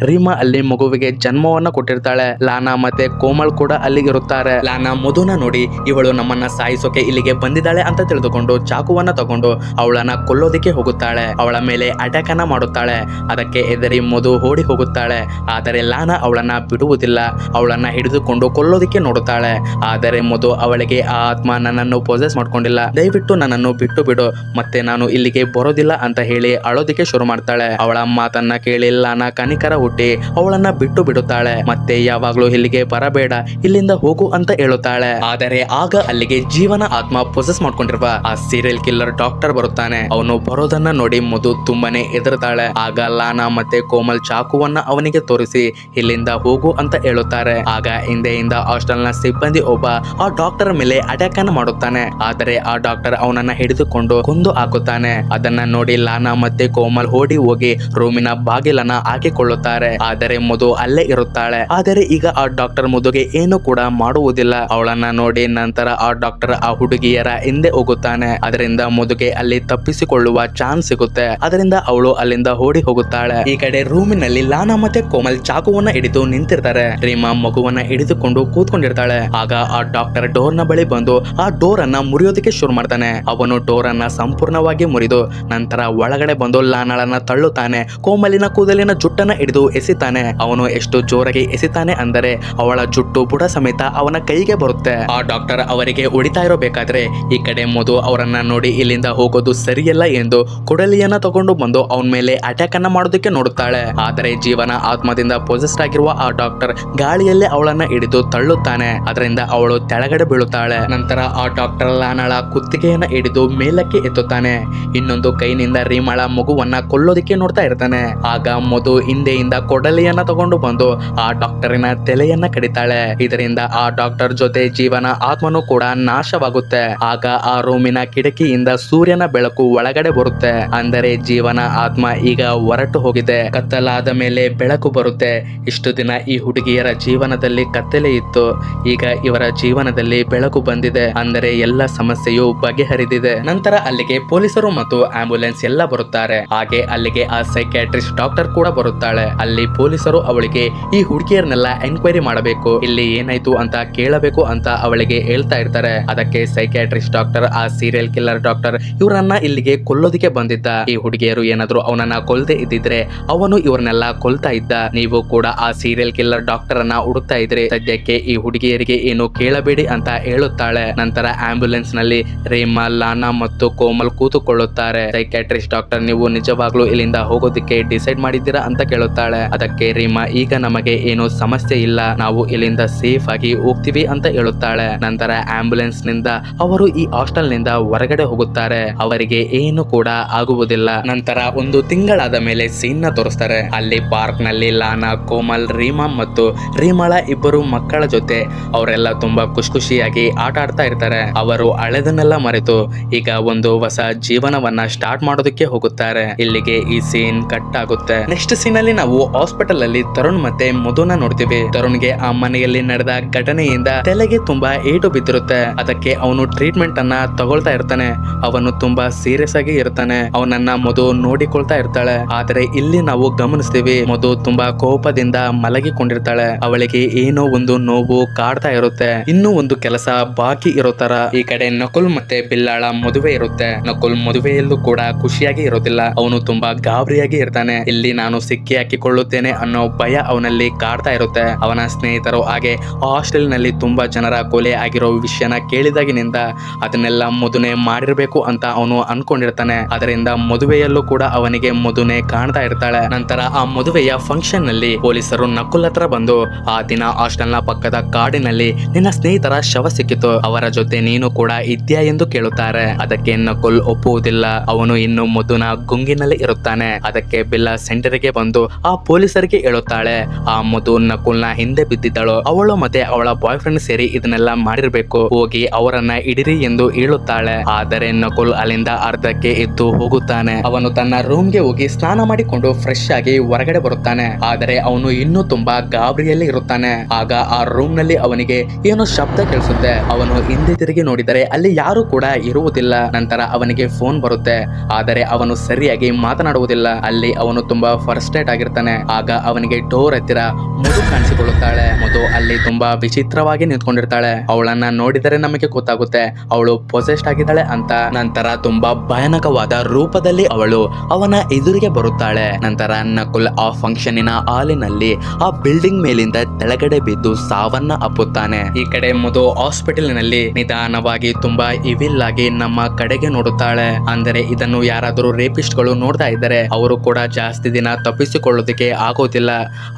ರೀಮಾ ಅಲ್ಲಿ ಮಗುವಿಗೆ ಜನ್ಮವನ್ನ ಕೊಟ್ಟಿರ್ತಾಳೆ. ಲಾನಾ ಮತ್ತೆ ಕೋಮಲ್ ಕೂಡ ಅಲ್ಲಿ ಇರುತ್ತಾರೆ. ಲಾನಾ ಮಧುನ ನೋಡಿ ಇವಳು ನಮ್ಮನ್ನ ಸಾಯಿಸೋಕೆ ಇಲ್ಲಿಗೆ ಬಂದಿದ್ದಾಳೆ ಅಂತ ತಿಳಿದುಕೊಂಡು ಚಾಕುವನ್ನ ತಗೊಂಡು ಅವಳನ್ನ ಕೊಲ್ಲೋದಿಕ್ಕೆ ಹೋಗುತ್ತಾಳೆ. ಅವಳ ಮೇಲೆ ಅಟ್ಯಾಕ್ ಅನ್ನ ಮಾಡುತ್ತಾಳೆ. ಅದಕ್ಕೆ ಎದರಿ ಮಧು ಓಡಿ ಹೋಗುತ್ತಾಳೆ. ಆದರೆ ಲಾನಾ ಅವಳನ್ನ ಬಿಡುವುದಿಲ್ಲ. ಅವಳನ್ನ ಹಿಡಿದುಕೊಂಡು ಕೊಲ್ಲೋದಿಕ್ಕೆ ನೋಡುತ್ತಾಳೆ. ಆದರೆ ಮಧು ಅವಳಿಗೆ ಆ ಆತ್ಮ ನನ್ನನ್ನು ಪೊಸೆಸ್ ಮಾಡ್ಕೊಂಡಿಲ್ಲ, ದಯವಿಟ್ಟು ನನ್ನನ್ನು ಬಿಟ್ಟು ಬಿಡು, ಮತ್ತೆ ನಾನು ಇಲ್ಲಿಗೆ ಬರೋದಿಲ್ಲ ಅಂತ ಹೇಳಿ ಅಳೋದಿಕ್ಕೆ ಶುರು ಮಾಡ್ತಾಳೆ. ಅವಳ ಮಾತನ್ನ ಕೇಳಿ ಲಾನಾ ಕನಿಕರ ಹುಟ್ಟಿ ಅವಳನ್ನ ಬಿಟ್ಟು ಬಿಡುತ್ತಾಳೆ. ಮತ್ತೆ ಯಾವಾಗ್ಲೂ ಇಲ್ಲಿಗೆ ಬರಬೇಡ, ಇಲ್ಲಿಂದ ಹೋಗು ಅಂತ ಹೇಳುತ್ತಾಳೆ. ಆದರೆ ಆಗ ಅಲ್ಲಿಗೆ ಜೀವನ ಆತ್ಮ ಪೊಸೆಸ್ ಮಾಡ್ಕೊಂಡಿರುವ ಆ ಸೀರಿಯಲ್ ಕಿಲ್ಲರ್ ಡಾಕ್ಟರ್ ಬರುತ್ತಾನೆ. ಅವನು ಬರೋದನ್ನ ನೋಡಿ ಮಧು ತುಂಬಾನೇ ಹೆದರ್ತಾಳೆ. ಆಗ ಲಾನಾ ಮತ್ತೆ ಕೋಮಲ್ ಚಾಕುವನ್ನ ಅವನಿಗೆ ತೋರಿಸಿ ಇಲ್ಲಿಂದ ಹೋಗು ಅಂತ ಹೇಳುತ್ತಾರೆ. ಆಗ ಹಿಂದೆಯಿಂದ ಹಾಸ್ಟೆಲ್ ನ ಸಿಬ್ಬಂದಿ ಒಬ್ಬ ಆ ಡಾಕ್ಟರ್ ಮೇಲೆ ಅಟ್ಯಾಕ್ ಅನ್ನು ಮಾಡುತ್ತಾನೆ. ಆದರೆ ಆ ಡಾಕ್ಟರ್ ಅವನನ್ನ ಹಿಡಿದುಕೊಂಡು ಕೊಂದು ಹಾಕುತ್ತಾನೆ. ಅದನ್ನ ನೋಡಿ ಲಾನಾ ಮತ್ತೆ ಕೋಮಲ್ ಓಡಿ ಹೋಗಿ ರೂಮಿನ ಬಾಗಿಲನ್ನ ಹಾಕಿಕೊಳ್ಳುತ್ತಾರೆ. ಆದರೆ ಮಧು ಅಲ್ಲೇ ಇರುತ್ತಾಳೆ. ಆದರೆ ಈಗ ಆ ಡಾಕ್ಟರ್ ಮಧುಗೆ ಏನು ಕೂಡ ಮಾಡುವುದಿಲ್ಲ. ಅವಳನ್ನ ನೋಡಿ ನಂತರ ಆ ಡಾಕ್ಟರ್ ಆ ಹುಡುಗಿಯರ ಹಿಂದೆ ಹೋಗುತ್ತಾನೆ. ಅದರಿಂದ ಮಧುಗೆ ಅಲ್ಲಿ ತಪ್ಪಿಸಿಕೊಳ್ಳುವ ಚಾನ್ಸ್ ಸಿಗುತ್ತೆ. ಅದರಿಂದ ಅವಳು ಅಲ್ಲಿಂದ ಓಡಿ ಹೋಗುತ್ತಾಳೆ. ಈ ಕಡೆ ರೂಮಿನಲ್ಲಿ ಲಾನಾ ಮತ್ತೆ ಕೋಮಲ್ ಚಾಕುವನ್ನ ಹಿಡಿದು ನಿಂತಿರ್ತಾರೆ. ರೀಮಾ ಮಗುವನ್ನ ಹಿಡಿದುಕೊಂಡು ಕೂತ್ಕೊಂಡಿರ್ತಾಳೆ. ಆಗ ಆ ಡಾಕ್ಟರ್ ಡೋರ್ ನ ಬಳಿ ಬಂದು ಆ ಡೋರ್ ಅನ್ನ ಮುರಿಯೋದಕ್ಕೆ ಶುರು ಮಾಡ್ತಾನೆ. ಅವನು ಡೋರ್ ಅನ್ನ ಸಂಪೂರ್ಣವಾಗಿ ಮುರಿದು ನಂತರ ಒಳಗಡೆ ಬಂದು ಲಾನಾಳನ್ನ ತಳ್ಳುತ್ತಾನೆ. ಕೋಮಲಿನ ಕೂದಲಿನ ಜುಟ್ಟನ್ನ ಹಿಡಿದು ಎಸಿತಾನೆ. ಅವನು ಎಷ್ಟು ಜೋರಾಗಿ ಎಸಿತಾನೆ ಅಂದರೆ ಅವಳ ಜುಟ್ಟು ಬುಡ ಸಮೇತ ಅವನ ಕೈಗೆ ಬರುತ್ತೆ. ಆ ಡಾಕ್ಟರ್ ಅವರಿಗೆ ಹೊಡಿತಾ ಇರಬೇಕಾದ್ರೆ ಈ ಕಡೆ ಮಧು ಅವರನ್ನ ನೋಡಿ ಇಲ್ಲಿಂದ ಹೋಗೋದು ಸರಿಯಲ್ಲ ಎಂದು ಕೊಡಲಿಯನ್ನ ತಗೊಂಡು ಬಂದು ಅವನ ಮೇಲೆ ಅಟ್ಯಾಕ್ ಅನ್ನ ಮಾಡೋದಕ್ಕೆ ನೋಡುತ್ತಾಳೆ. ಆದರೆ ಜೀವನ ಆತ್ಮದಿಂದ ಪೊಸೆಸ್ಡ್ ಆಗಿರುವ ಆ ಡಾಕ್ಟರ್ ಗಾಳಿಯಲ್ಲೇ ಅವಳನ್ನ ಹಿಡಿದು ತಳ್ಳುತ್ತಾನೆ. ಅದರಿಂದ ಅವಳು ತೆಳಗಡೆ ಬೀಳುತ್ತಾಳೆ. ನಂತರ ಆ ಡಾಕ್ಟರ್ ಲಾನಾಳ ಕುತ್ತಿಗೆಯನ್ನ ಹಿಡಿದು ಮೇಲಕ್ಕೆ ಎತ್ತುತ್ತಾನೆ. ಇನ್ನೊಂದು ಕೈನಿಂದ ರೀಮಾಳ ಮಗುವನ್ನ ಕೊಲ್ಲೋದಿಕ್ಕೆ ನೋಡ್ತಾ ಇರ್ತಾನೆ. ಆಗ ಮಧು ಹಿಂದೆಯಿಂದ ಕೊಡಲಿಯನ್ನ ತಗೊಂಡು ಬಂದು ಆ ಡಾಕ್ಟರಿನ ತಲೆಯನ್ನ ಕಡಿತಾಳೆ. ಇದರಿಂದ ಆ ಡಾಕ್ಟರ್ ಜೊತೆ ಜೀವನ ಆತ್ಮನು ಕೂಡ ನಾಶವಾಗುತ್ತೆ. ಆಗ ಆ ರೂಮಿನ ಕಿಟಕಿಯಿಂದ ಸೂರ್ಯನ ಬೆಳಕು ಒಳಗಡೆ ಬರುತ್ತೆ. ಅಂದರೆ ಜೀವನ ಆತ್ಮ ಈಗ ಹೊರಟು ಹೋಗಿದೆ. ಕತ್ತಲಾದ ಮೇಲೆ ಬೆಳಕು ಬರುತ್ತೆ. ಇಷ್ಟು ದಿನ ಈ ಹುಡುಗಿಯರ ಜೀವನದಲ್ಲಿ ಕತ್ತಲೆ ಇತ್ತು. ಈಗ ಇವರ ಜೀವನದಲ್ಲಿ ಬೆಳಕು ಬಂದಿದೆ. ಅಂದರೆ ಎಲ್ಲ ಸಮಸ್ಯೆಯು ಬಗೆಹರಿದಿದೆ. ನಂತರ ಅಲ್ಲಿಗೆ ಪೊಲೀಸರು ಮತ್ತು ಆಂಬ್ಯುಲೆನ್ಸ್ ಎಲ್ಲ ಬರುತ್ತಾರೆ. ಹಾಗೆ ಅಲ್ಲಿಗೆ ಆ ಸೈಕ್ಯಾಟ್ರಿಸ್ಟ್ ಡಾಕ್ಟರ್ ಕೂಡ ಬರುತ್ತಾಳೆ. ಅಲ್ಲಿ ಪೊಲೀಸರು ಅವಳಿಗೆ ಈ ಹುಡುಗಿಯರನ್ನೆಲ್ಲ ಎನ್ಕ್ವೈರಿ ಮಾಡಬೇಕು, ಇಲ್ಲಿ ಏನಾಯ್ತು ಅಂತ ಕೇಳಬೇಕು ಅಂತ ಅವಳಿಗೆ ಹೇಳ್ತಾ ಇರ್ತಾರೆ. ಅದಕ್ಕೆ ಸೈಕ್ಯಾಟ್ರಿಸ್ಟ್ ಡಾಕ್ಟರ್ ಆ ಸೀರಿಯಲ್ ಕಿಲ್ಲರ್ ಡಾಕ್ಟರ್ ಇವರನ್ನ ಇಲ್ಲಿಗೆ ಕೊಲ್ಲೋದಿಕ್ಕೆ ಬಂದಿದ್ದ. ಈ ಹುಡುಗಿಯರು ಏನಾದ್ರು ಅವನನ್ನ ಕೊಲ್ಲದೆ ಇದ್ದಿದ್ರೆ ಅವನು ಇವ್ರನ್ನೆಲ್ಲ ಕೊಲ್ತಾ ಇದ್ದ. ನೀವು ಕೂಡ ಆ ಸೀರಿಯಲ್ ಕಿಲ್ಲರ್ ಡಾಕ್ಟರ್ ಅನ್ನ ಹುಡುಕ್ತಾ ಇದ್ರಿ. ಸದ್ಯಕ್ಕೆ ಈ ಹುಡುಗಿಯರಿಗೆ ಏನು ಕೇಳಬೇಡಿ ಅಂತ ಹೇಳುತ್ತಾಳೆ. ನಂತರ ಆಂಬ್ಯುಲೆನ್ಸ್ ನಲ್ಲಿ ರೀಮಾ, ಲಾನಾ ಮತ್ತು ಕೋಮಲ್ ಕೂತುಕೊಳ್ಳುತ್ತಾರೆ. ಸೈಕ್ಯಾಟ್ರಿಸ್ಟ್ ಡಾಕ್ಟರ್ ನೀವು ನಿಜವಾಗ್ಲೂ ಇಲ್ಲಿಂದ ಹೋಗೋದಿಕ್ಕೆ ಡಿಸೈಡ್ ಮಾಡಿದ್ದೀರಾ ಅಂತ ಕೇಳುತ್ತಾಳೆ. ಅದಕ್ಕೆ ರೀಮಾ ಈಗ ನಮಗೆ ಏನು ಸಮಸ್ಯೆ ಇಲ್ಲ, ನಾವು ಇಲ್ಲಿಂದ ಸೇಫ್ ಆಗಿ ಹೋಗ್ತೀವಿ ಅಂತ ಹೇಳುತ್ತಾಳೆ. ನಂತರ ಆಂಬ್ಯುಲೆನ್ಸ್ ನಿಂದ ಅವರು ಈ ಹಾಸ್ಟೆಲ್ ನಿಂದ ಹೊರಗಡೆ ಹೋಗುತ್ತಾರೆ. ಅವರಿಗೆ ಏನು ಕೂಡ ಆಗುವುದಿಲ್ಲ. ನಂತರ ಒಂದು ತಿಂಗಳಾದ ಮೇಲೆ ಸೀನ್ ನ ತೋರಿಸ್ತಾರೆ. ಅಲ್ಲಿ ಪಾರ್ಕ್ ನಲ್ಲಿ ಲಾನಾ, ಕೋಮಲ್, ರೀಮಾ ಮತ್ತು ರೀಮಾಳ ಇಬ್ಬರು ಮಕ್ಕಳ ಜೊತೆ ಅವರೆಲ್ಲ ತುಂಬಾ ಖುಷಿಯಾಗಿ ಆಟ ಆಡ್ತಾ ಇರ್ತಾರೆ. ಅವರು ಹಳೆದನ್ನೆಲ್ಲ ಮರೆತು ಈಗ ಒಂದು ಹೊಸ ಜೀವನವನ್ನ ಸ್ಟಾರ್ಟ್ ಮಾಡೋದಕ್ಕೆ ಹೋಗುತ್ತಾರೆ. ಇಲ್ಲಿಗೆ ಈ ಸೀನ್ ಕಟ್ ಆಗುತ್ತೆ. ನೆಕ್ಸ್ಟ್ ಸೀನ್ ಅಲ್ಲಿ ನಾವು ಹಾಸ್ಪಿಟಲ್ ಅಲ್ಲಿ ತರುಣ್ ಮತ್ತೆ ಮಧುನ ನೋಡ್ತೀವಿ. ತರುಣ್ಗೆ ಆ ಮನೆಯಲ್ಲಿ ನಡೆದ ಘಟನೆಯಿಂದ ತಲೆಗೆ ತುಂಬಾ ಏಟು ಬಿದ್ದಿರುತ್ತೆ. ಅದಕ್ಕೆ ಅವನು ಟ್ರೀಟ್ಮೆಂಟ್ ಅನ್ನ ತಗೊಳ್ತಾ ಇರ್ತಾನೆ. ಅವನು ತುಂಬಾ ಸೀರಿಯಸ್ ಆಗಿ ಇರ್ತಾನೆ. ಅವನನ್ನ ಮಧು ನೋಡಿಕೊಳ್ತಾ ಇರ್ತಾಳೆ. ಆದರೆ ಇಲ್ಲಿ ನಾವು ಗಮನಿಸ್ತೀವಿ ಮಧು ತುಂಬಾ ಕೋಪದಿಂದ ಮಲಗಿಕೊಂಡಿರ್ತಾಳೆ. ಅವಳಿಗೆ ಏನೋ ಒಂದು ನೋವು ಕಾಡ್ತಾ ಇರುತ್ತೆ. ಇನ್ನೂ ಒಂದು ಕೆಲಸ ಬಾಕಿ ಇರೋ ತರ. ಈ ಕಡೆ ನಕುಲ್ ಮತ್ತೆ ಬಿಲ್ಲಾಳ ಮದುವೆ ಇರುತ್ತೆ. ನಕುಲ್ ಮದುವೆಯಲ್ಲೂ ಕೂಡ ಖುಷಿಯಾಗಿ ಇರೋದಿಲ್ಲ. ಅವನು ತುಂಬಾ ಗಾಬರಿಯಾಗಿ ಇರ್ತಾನೆ. ಇಲ್ಲಿ ನಾನು ಸಿಕ್ಕಿ ಹಾಕಿಕೊಳ್ಳುತ್ತೇನೆ ಅನ್ನೋ ಭಯ ಅವನಲ್ಲಿ ಕಾಡ್ತಾ ಇರುತ್ತೆ. ಅವನ ಸ್ನೇಹಿತರು ಹಾಗೆ ಹಾಸ್ಟೆಲ್ ನಲ್ಲಿ ತುಂಬಾ ಜನರ ಕೊಲೆ ಆಗಿರೋ ವಿಷಯನ ಕೇಳಿದಾಗಿನಿಂದ ಅದನ್ನೆಲ್ಲ ಮದುವೆ ಮಾಡಿರ್ಬೇಕು ಅಂತ ಅವನು ಅನ್ಕೊಂಡಿರ್ತಾನೆ. ಅದರಿಂದ ಮದುವೆಯಲ್ಲೂ ಕೂಡ ಅವನಿಗೆ ಅವನಿಗೆ ಮಧುನೆ ಕಾಣ್ತಾ ಇರ್ತಾಳೆ. ನಂತರ ಆ ಮದುವೆಯ ಫಂಕ್ಷನ್ ನಲ್ಲಿ ಪೊಲೀಸರು ನಕುಲ್ ಹತ್ರ ಬಂದು, ಆ ದಿನ ಹಾಸ್ಟೆಲ್ ನ ಪಕ್ಕದ ಕಾಡಿನಲ್ಲಿ ನಿನ್ನ ಸ್ನೇಹಿತರ ಶವ ಸಿಕ್ಕಿತು, ಅವರ ಜೊತೆ ನೀನು ಕೂಡ ಇದ್ಯಾ ಎಂದು ಕೇಳುತ್ತಾರೆ. ಅದಕ್ಕೆ ನಕುಲ್ ಒಪ್ಪುವುದಿಲ್ಲ. ಅವನು ಇನ್ನು ಮಧುನ ಗುಂಗಿನಲ್ಲಿ ಇರುತ್ತಾನೆ. ಅದಕ್ಕೆ ಬಿಲ್ಲ ಸೆಂಟರ್ಗೆ ಬಂದು ಆ ಪೊಲೀಸರಿಗೆ ಹೇಳುತ್ತಾಳೆ, ಆ ಮಧು ನಕುಲ್ನ ಹಿಂದೆ ಬಿದ್ದಿದ್ದಳು, ಅವಳು ಮತ್ತೆ ಅವಳ ಬಾಯ್ ಫ್ರೆಂಡ್ ಸೇರಿ ಇದನ್ನೆಲ್ಲ ಮಾಡಿರ್ಬೇಕು, ಹೋಗಿ ಅವರನ್ನ ಹಿಡಿರಿ ಎಂದು ಹೇಳುತ್ತಾಳೆ. ಆದರೆ ನಕುಲ್ ಅಲ್ಲಿಂದ ಅರ್ಧಕ್ಕೆ ಎದ್ದು ಹೋಗುತ್ತಾನೆ. ಅವನು ತನ್ನ ರೂಮ್ಗೆ ಹೋಗಿ ಸ್ನಾನ ಮಾಡಿಕೊಂಡು ಫ್ರೆಶ್ ಆಗಿ ಹೊರಗಡೆ ಬರುತ್ತಾನೆ. ಆದರೆ ಅವನು ಇನ್ನೂ ತುಂಬಾ ಗಾಬರಿಯಲ್ಲಿ ಇರುತ್ತಾನೆ. ಆಗ ಆ ರೂಮ್ ನಲ್ಲಿ ಅವನಿಗೆ ಏನೋ ಶಬ್ದ ಕೇಳಿಸುತ್ತೆ. ಅವನು ಹಿಂದೆ ತಿರುಗಿ ನೋಡಿದರೆ ಅಲ್ಲಿ ಯಾರು ಕೂಡ ಇರುವುದಿಲ್ಲ. ನಂತರ ಅವನಿಗೆ ಫೋನ್ ಬರುತ್ತೆ. ಆದರೆ ಅವನು ಸರಿಯಾಗಿ ಮಾತನಾಡುವುದಿಲ್ಲ. ಅಲ್ಲಿ ಅವನು ತುಂಬಾ ಫರ್ಸ್ಟ್ರೇಟ್ ಆಗಿರ್ತಾನೆ. ಆಗ ಅವನಿಗೆ ಡೋರ್ ಹತ್ತಿರ ಮಧು ಕಾಣಿಸಿಕೊಳ್ಳುತ್ತಾಳೆ. ಮಧು ಅಲ್ಲಿ ತುಂಬಾ ವಿಚಿತ್ರವಾಗಿ ನಿಂತ್ಕೊಂಡಿರ್ತಾಳೆ. ಅವಳನ್ನ ನೋಡಿದರೆ ನಮಗೆ ಗೊತ್ತಾಗುತ್ತೆ ಅವಳು ಪೊಸೆಸ್ಡ್ ಆಗಿದ್ದಾಳೆ ಅಂತ. ನಂತರ ತುಂಬಾ ಭಯಾನಕವಾದ ರೂಪದಲ್ಲಿ ಅವಳು ಅವನ ಎದುರಿಗೆ ಬರುತ್ತಾಳೆ. ನಂತರ ನಕುಲ್ ಆ ಫಂಕ್ಷನಿನ ಹಾಲಿನಲ್ಲಿ ಆ ಬಿಲ್ಡಿಂಗ್ ಮೇಲಿಂದ ಕೆಳಗಡೆ ಬಿದ್ದು ಸಾವನ್ನ ಅಪ್ಪುತ್ತಾನೆ. ಈ ಕಡೆ ಮಧು ಹಾಸ್ಪಿಟಲ್ ನಲ್ಲಿ ನಿಧಾನವಾಗಿ ತುಂಬಾ ಇವಿಲ್ ಆಗಿ ನಮ್ಮ ಕಡೆಗೆ ನೋಡುತ್ತಾಳೆ. ಅಂದರೆ ಇದನ್ನು ಯಾರಾದರೂ ರೇಪಿಸ್ಟ್ ಗಳು ನೋಡ್ತಾ ಇದ್ದಾರೆ ಅವರು ಕೂಡ ಜಾಸ್ತಿ ದಿನ ತಪ್ಪಿಸಿಕೊಳ್ಳೋದಕ್ಕೆ ಆಗೋದಿಲ್ಲ.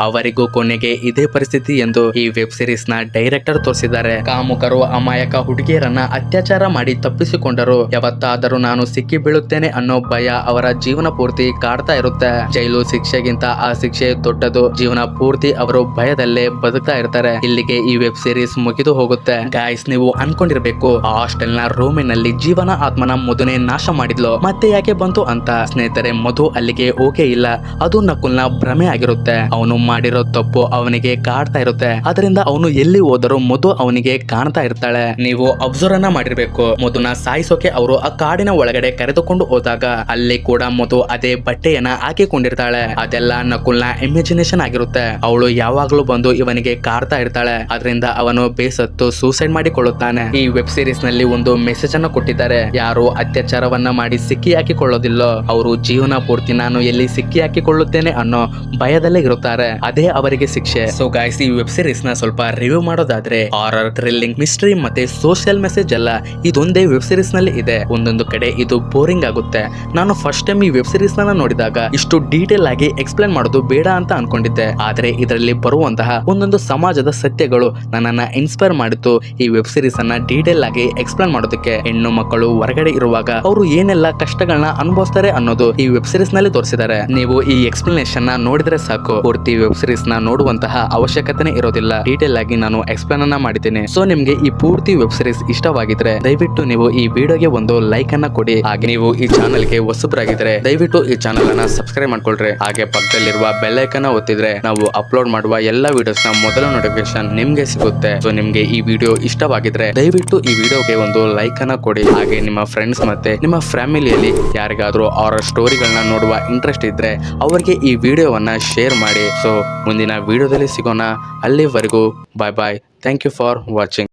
ಅವರಿಗೂ ಕೊನೆಗೆ ಇದೇ ಪರಿಸ್ಥಿತಿ ಎಂದು ಈ ವೆಬ್ ಸೀರೀಸ್ ನ ಡೈರೆಕ್ಟರ್ ತೋರಿಸಿದ್ದಾರೆ. ಕಾಮುಕರು ಅಮಾಯಕ ಹುಡುಗಿಯರನ್ನ ಅತ್ಯಾಚಾರ ಮಾಡಿ ತಪ್ಪಿಸಿಕೊಂಡರು ಯಾವತ್ತಾದರೂ ನಾನು ಸಿಕ್ಕಿ ಬೀಳುತ್ತೇನೆ ಅನ್ನೋ ಭಯ ಅವರ ಜೀವನ ಪೂರ್ತಿ ಕಾಡ್ತಾ ಇರುತ್ತೆ. ಜೈಲು ಶಿಕ್ಷೆಗಿಂತ ಆ ಶಿಕ್ಷೆ ದೊಡ್ಡದು. ಜೀವನ ಪೂರ್ತಿ ಅವರು ಭಯದಲ್ಲೇ ಬದುಕ್ತಾ ಇರ್ತಾರೆ. ಇಲ್ಲಿಗೆ ಈ ವೆಬ್ ಸೀರೀಸ್ ಮುಗಿದು ಹೋಗುತ್ತೆ. ಗಾಯ್ಸ್, ನೀವು ಅನ್ಕೊಂಡಿರ್ಬೇಕು ಆ ಹಾಸ್ಟೆಲ್ ನ ರೂಮಿನಲ್ಲಿ ಜೀವನ ಆತ್ಮನ ಮಧುನೆ ನಾಶ ಮಾಡಿದ್ಲು, ಮತ್ತೆ ಯಾಕೆ ಬಂತು ಅಂತ. ಸ್ನೇಹಿತರೆ, ಮಧು ಅಲ್ಲಿಗೆ ಓಕೆ ಇಲ್ಲ. ಅದು ನಕುಲ್ನ ಭ್ರಮೆ ಆಗಿರುತ್ತೆ. ಅವನು ಮಾಡಿರೋ ತಪ್ಪು ಅವನಿಗೆ ಕಾಡ್ತಾ ಇರುತ್ತೆ. ಅದರಿಂದ ಅವನು ಎಲ್ಲಿ ಹೋದರೂ ಮಧು ಅವನಿಗೆ ಕಾಣ್ತಾ ಇರ್ತಾಳೆ. ನೀವು ಅಬ್ಸರ್ವ್ ಅನ್ನ ಮಾಡಿರ್ಬೇಕು. ಮಧುನ ಸಾಯಿಸೋಕೆ ಅವರು ಆ ಕಾಡಿನ ಒಳಗಡೆ ಕರೆದುಕೊಂಡು ಹೋದಾಗ ಅಲ್ಲಿ ಕೂಡ ಮಧು ಅದೇ ಬಟ್ಟೆಯನ್ನ ಹಾಕಿಕೊಂಡಿರ್ತಾಳೆ. ಅದೆಲ್ಲ ನಕುಲ್ನ ಇಮ್ಯಾಜಿನೇಷನ್ ಆಗಿರುತ್ತೆ. ಅವಳು ಯಾವಾಗ್ಲೂ ಬಂದು ಇವನಿಗೆ ಕಾಡ್ತಾ ಇರ್ತಾಳೆ. ಅದರಿಂದ ಅವನು ಬೇಸತ್ತು ಸೂಸೈಡ್ ಮಾಡಿಕೊಳ್ಳುತ್ತಾನೆ. ಈ ವೆಬ್ ಸೀರೀಸ್ ನಲ್ಲಿ ಒಂದು ಮೆಸೇಜ್ ಅನ್ನು ಕೊಟ್ಟಿದ್ದಾರೆ. ಯಾರು ಅತ್ಯಾಚಾರವನ್ನ ಮಾಡಿ ಸಿಕ್ಕಿ ಹಾಕಿಕೊಳ್ಳೋದಿಲ್ಲೋ ಅವರು ಜೀವನ ಪೂರ್ತಿ ನಾನು ಎಲ್ಲಿ ಸಿಕ್ಕಿ ಹಾಕಿಕೊಳ್ಳುತ್ತೇನೆ ಅನ್ನೋ ಭಯದಲ್ಲೇ ಇರುತ್ತಾರೆ. ಅದೇ ಅವರಿಗೆ ಶಿಕ್ಷೆ. ಸೊ ಗಾಯ್ಸ್, ಈ ವೆಬ್ ಸೀರೀಸ್ ನ ಸ್ವಲ್ಪ ರಿವ್ಯೂ ಮಾಡೋದಾದ್ರೆ ಹಾರರ್, ಥ್ರಿಲ್ಲಿಂಗ್, ಮಿಸ್ಟ್ರಿ ಮತ್ತೆ ಸೋಷಿಯಲ್ ಮೆಸೇಜ್ ಎಲ್ಲ ಇದೊಂದೇ ವೆಬ್ ಸೀರೀಸ್ ನಲ್ಲಿ ಇದೆ. ಒಂದೊಂದು ಕಡೆ ಇದು ಬೋರಿಂಗ್ ಆಗುತ್ತೆ. ನಾನು ಫಸ್ಟ್ ಟೈಮ್ ಈ ವೆಬ್ ಸೀರೀಸ್ ನೋಡಿದಾಗ ಇಷ್ಟು ಡೀಟೇಲ್ ಆಗಿ ಎಕ್ಸ್ಪ್ಲೇನ್ ಮಾಡೋದು ಬೇಡ ಅಂತ ಅನ್ಕೊಂಡಿದ್ದೆ. ಆದ್ರೆ ಇದರಲ್ಲಿ ಬರುವಂತಹ ಒಂದೊಂದು ಸಮಾಜದ ಸತ್ಯಗಳು ನನ್ನನ್ನ ಇನ್ಸ್ಪೈರ್ ಮಾಡಿತ್ತು ಈ ವೆಬ್ ಸೀರೀಸ್ ಅನ್ನ ಡೀಟೇಲ್ ಆಗಿ ಎಕ್ಸ್ಪ್ಲೇನ್ ಮಾಡೋದಕ್ಕೆ. ಹೆಣ್ಣು ಮಕ್ಕಳು ಹೊರಗಡೆ ಇರುವಾಗ ಅವರು ಏನೆಲ್ಲ ಕಷ್ಟಗಳನ್ನ ಅನುಭವಿಸ್ತಾರೆ ಅನ್ನೋದು ಈ ವೆಬ್ ಸೀರೀಸ್ ನಲ್ಲಿ ತೋರಿಸಿದ್ದಾರೆ. ನೀವು ಈ ಎಕ್ಸ್ಪ್ಲನೇಷನ್ ನ ನೋಡಿದ್ರೆ ಸಾಕು, ಪೂರ್ತಿ ವೆಬ್ ಸೀರೀಸ್ ನ ನೋಡುವಂತಹ ಅವಶ್ಯಕತೆ ಇರೋದಿಲ್ಲ. ಡೀಟೇಲ್ ಆಗಿ ನಾನು ಎಕ್ಸ್ಪ್ಲೇನ್ ಅನ್ನ ಮಾಡಿದ್ದೀನಿ. ಸೊ ನಿಮ್ಗೆ ಈ ಪೂರ್ತಿ ವೆಬ್ ಸೀರೀಸ್ ಇಷ್ಟವಾಗಿದ್ರೆ ದಯವಿಟ್ಟು ನೀವು ಈ ವಿಡಿಯೋಗೆ ಒಂದು ಲೈಕ್ ಅನ್ನ ಕೊಡಿ. ಹಾಗೆ ನೀವು ಈ ಚಾನಲ್ ಗೆ ಹೊಸಬರಾಗಿದ್ರೆ ದಯವಿಟ್ಟು ಈ ಚಾನಲ್ ಅನ್ನ ಸಬ್ಸ್ಕ್ರೈಬ್ ಮಾಡ್ಕೊಳ್ರಿ. ಹಾಗೆ ಪಕ್ಕದಲ್ಲಿರುವ ಬೆಲ್ ಐಕಾನ್ ಒತ್ತಿದ್ರೆ ನಾವು ಅಪ್ಲೋಡ್ ಮಾಡುವ ಎಲ್ಲಾ ವಿಡಿಯೋಸ್ ನ ಮೊದಲ ನೋಟಿಫಿಕೇಶನ್ ನಿಮ್ಗೆ ಸಿಗುತ್ತೆ. ಸೊ ನಿಮ್ಗೆ ಈ ವಿಡಿಯೋ ಇಷ್ಟವಾಗಿದ್ರೆ ದಯವಿಟ್ಟು ಈ ವಿಡಿಯೋಗೆ ಒಂದು ಲೈಕ್ ಅನ್ನ ಕೊಡಿ. ಹಾಗೆ ನಿಮ್ಮ ಫ್ರೆಂಡ್ಸ್ ಮತ್ತೆ ನಿಮ್ಮ ಫ್ಯಾಮಿಲಿಯಲ್ಲಿ ಯಾರಿಗಾದ್ರೂ ಅವರ ಸ್ಟೋರಿಗಳನ್ನ ನೋಡುವ ಇಂಟ್ರೆಸ್ಟ್ ಇದ್ರೆ ಅವರಿಗೆ ಈ ವಿಡಿಯೋವನ್ನ ಶೇರ್ ಮಾಡಿ. ಸೊ ಮುಂದಿನ ವಿಡಿಯೋದಲ್ಲಿ ಸಿಗೋಣ. ಅಲ್ಲಿವರೆಗೂ bye bye. Thank you for watching.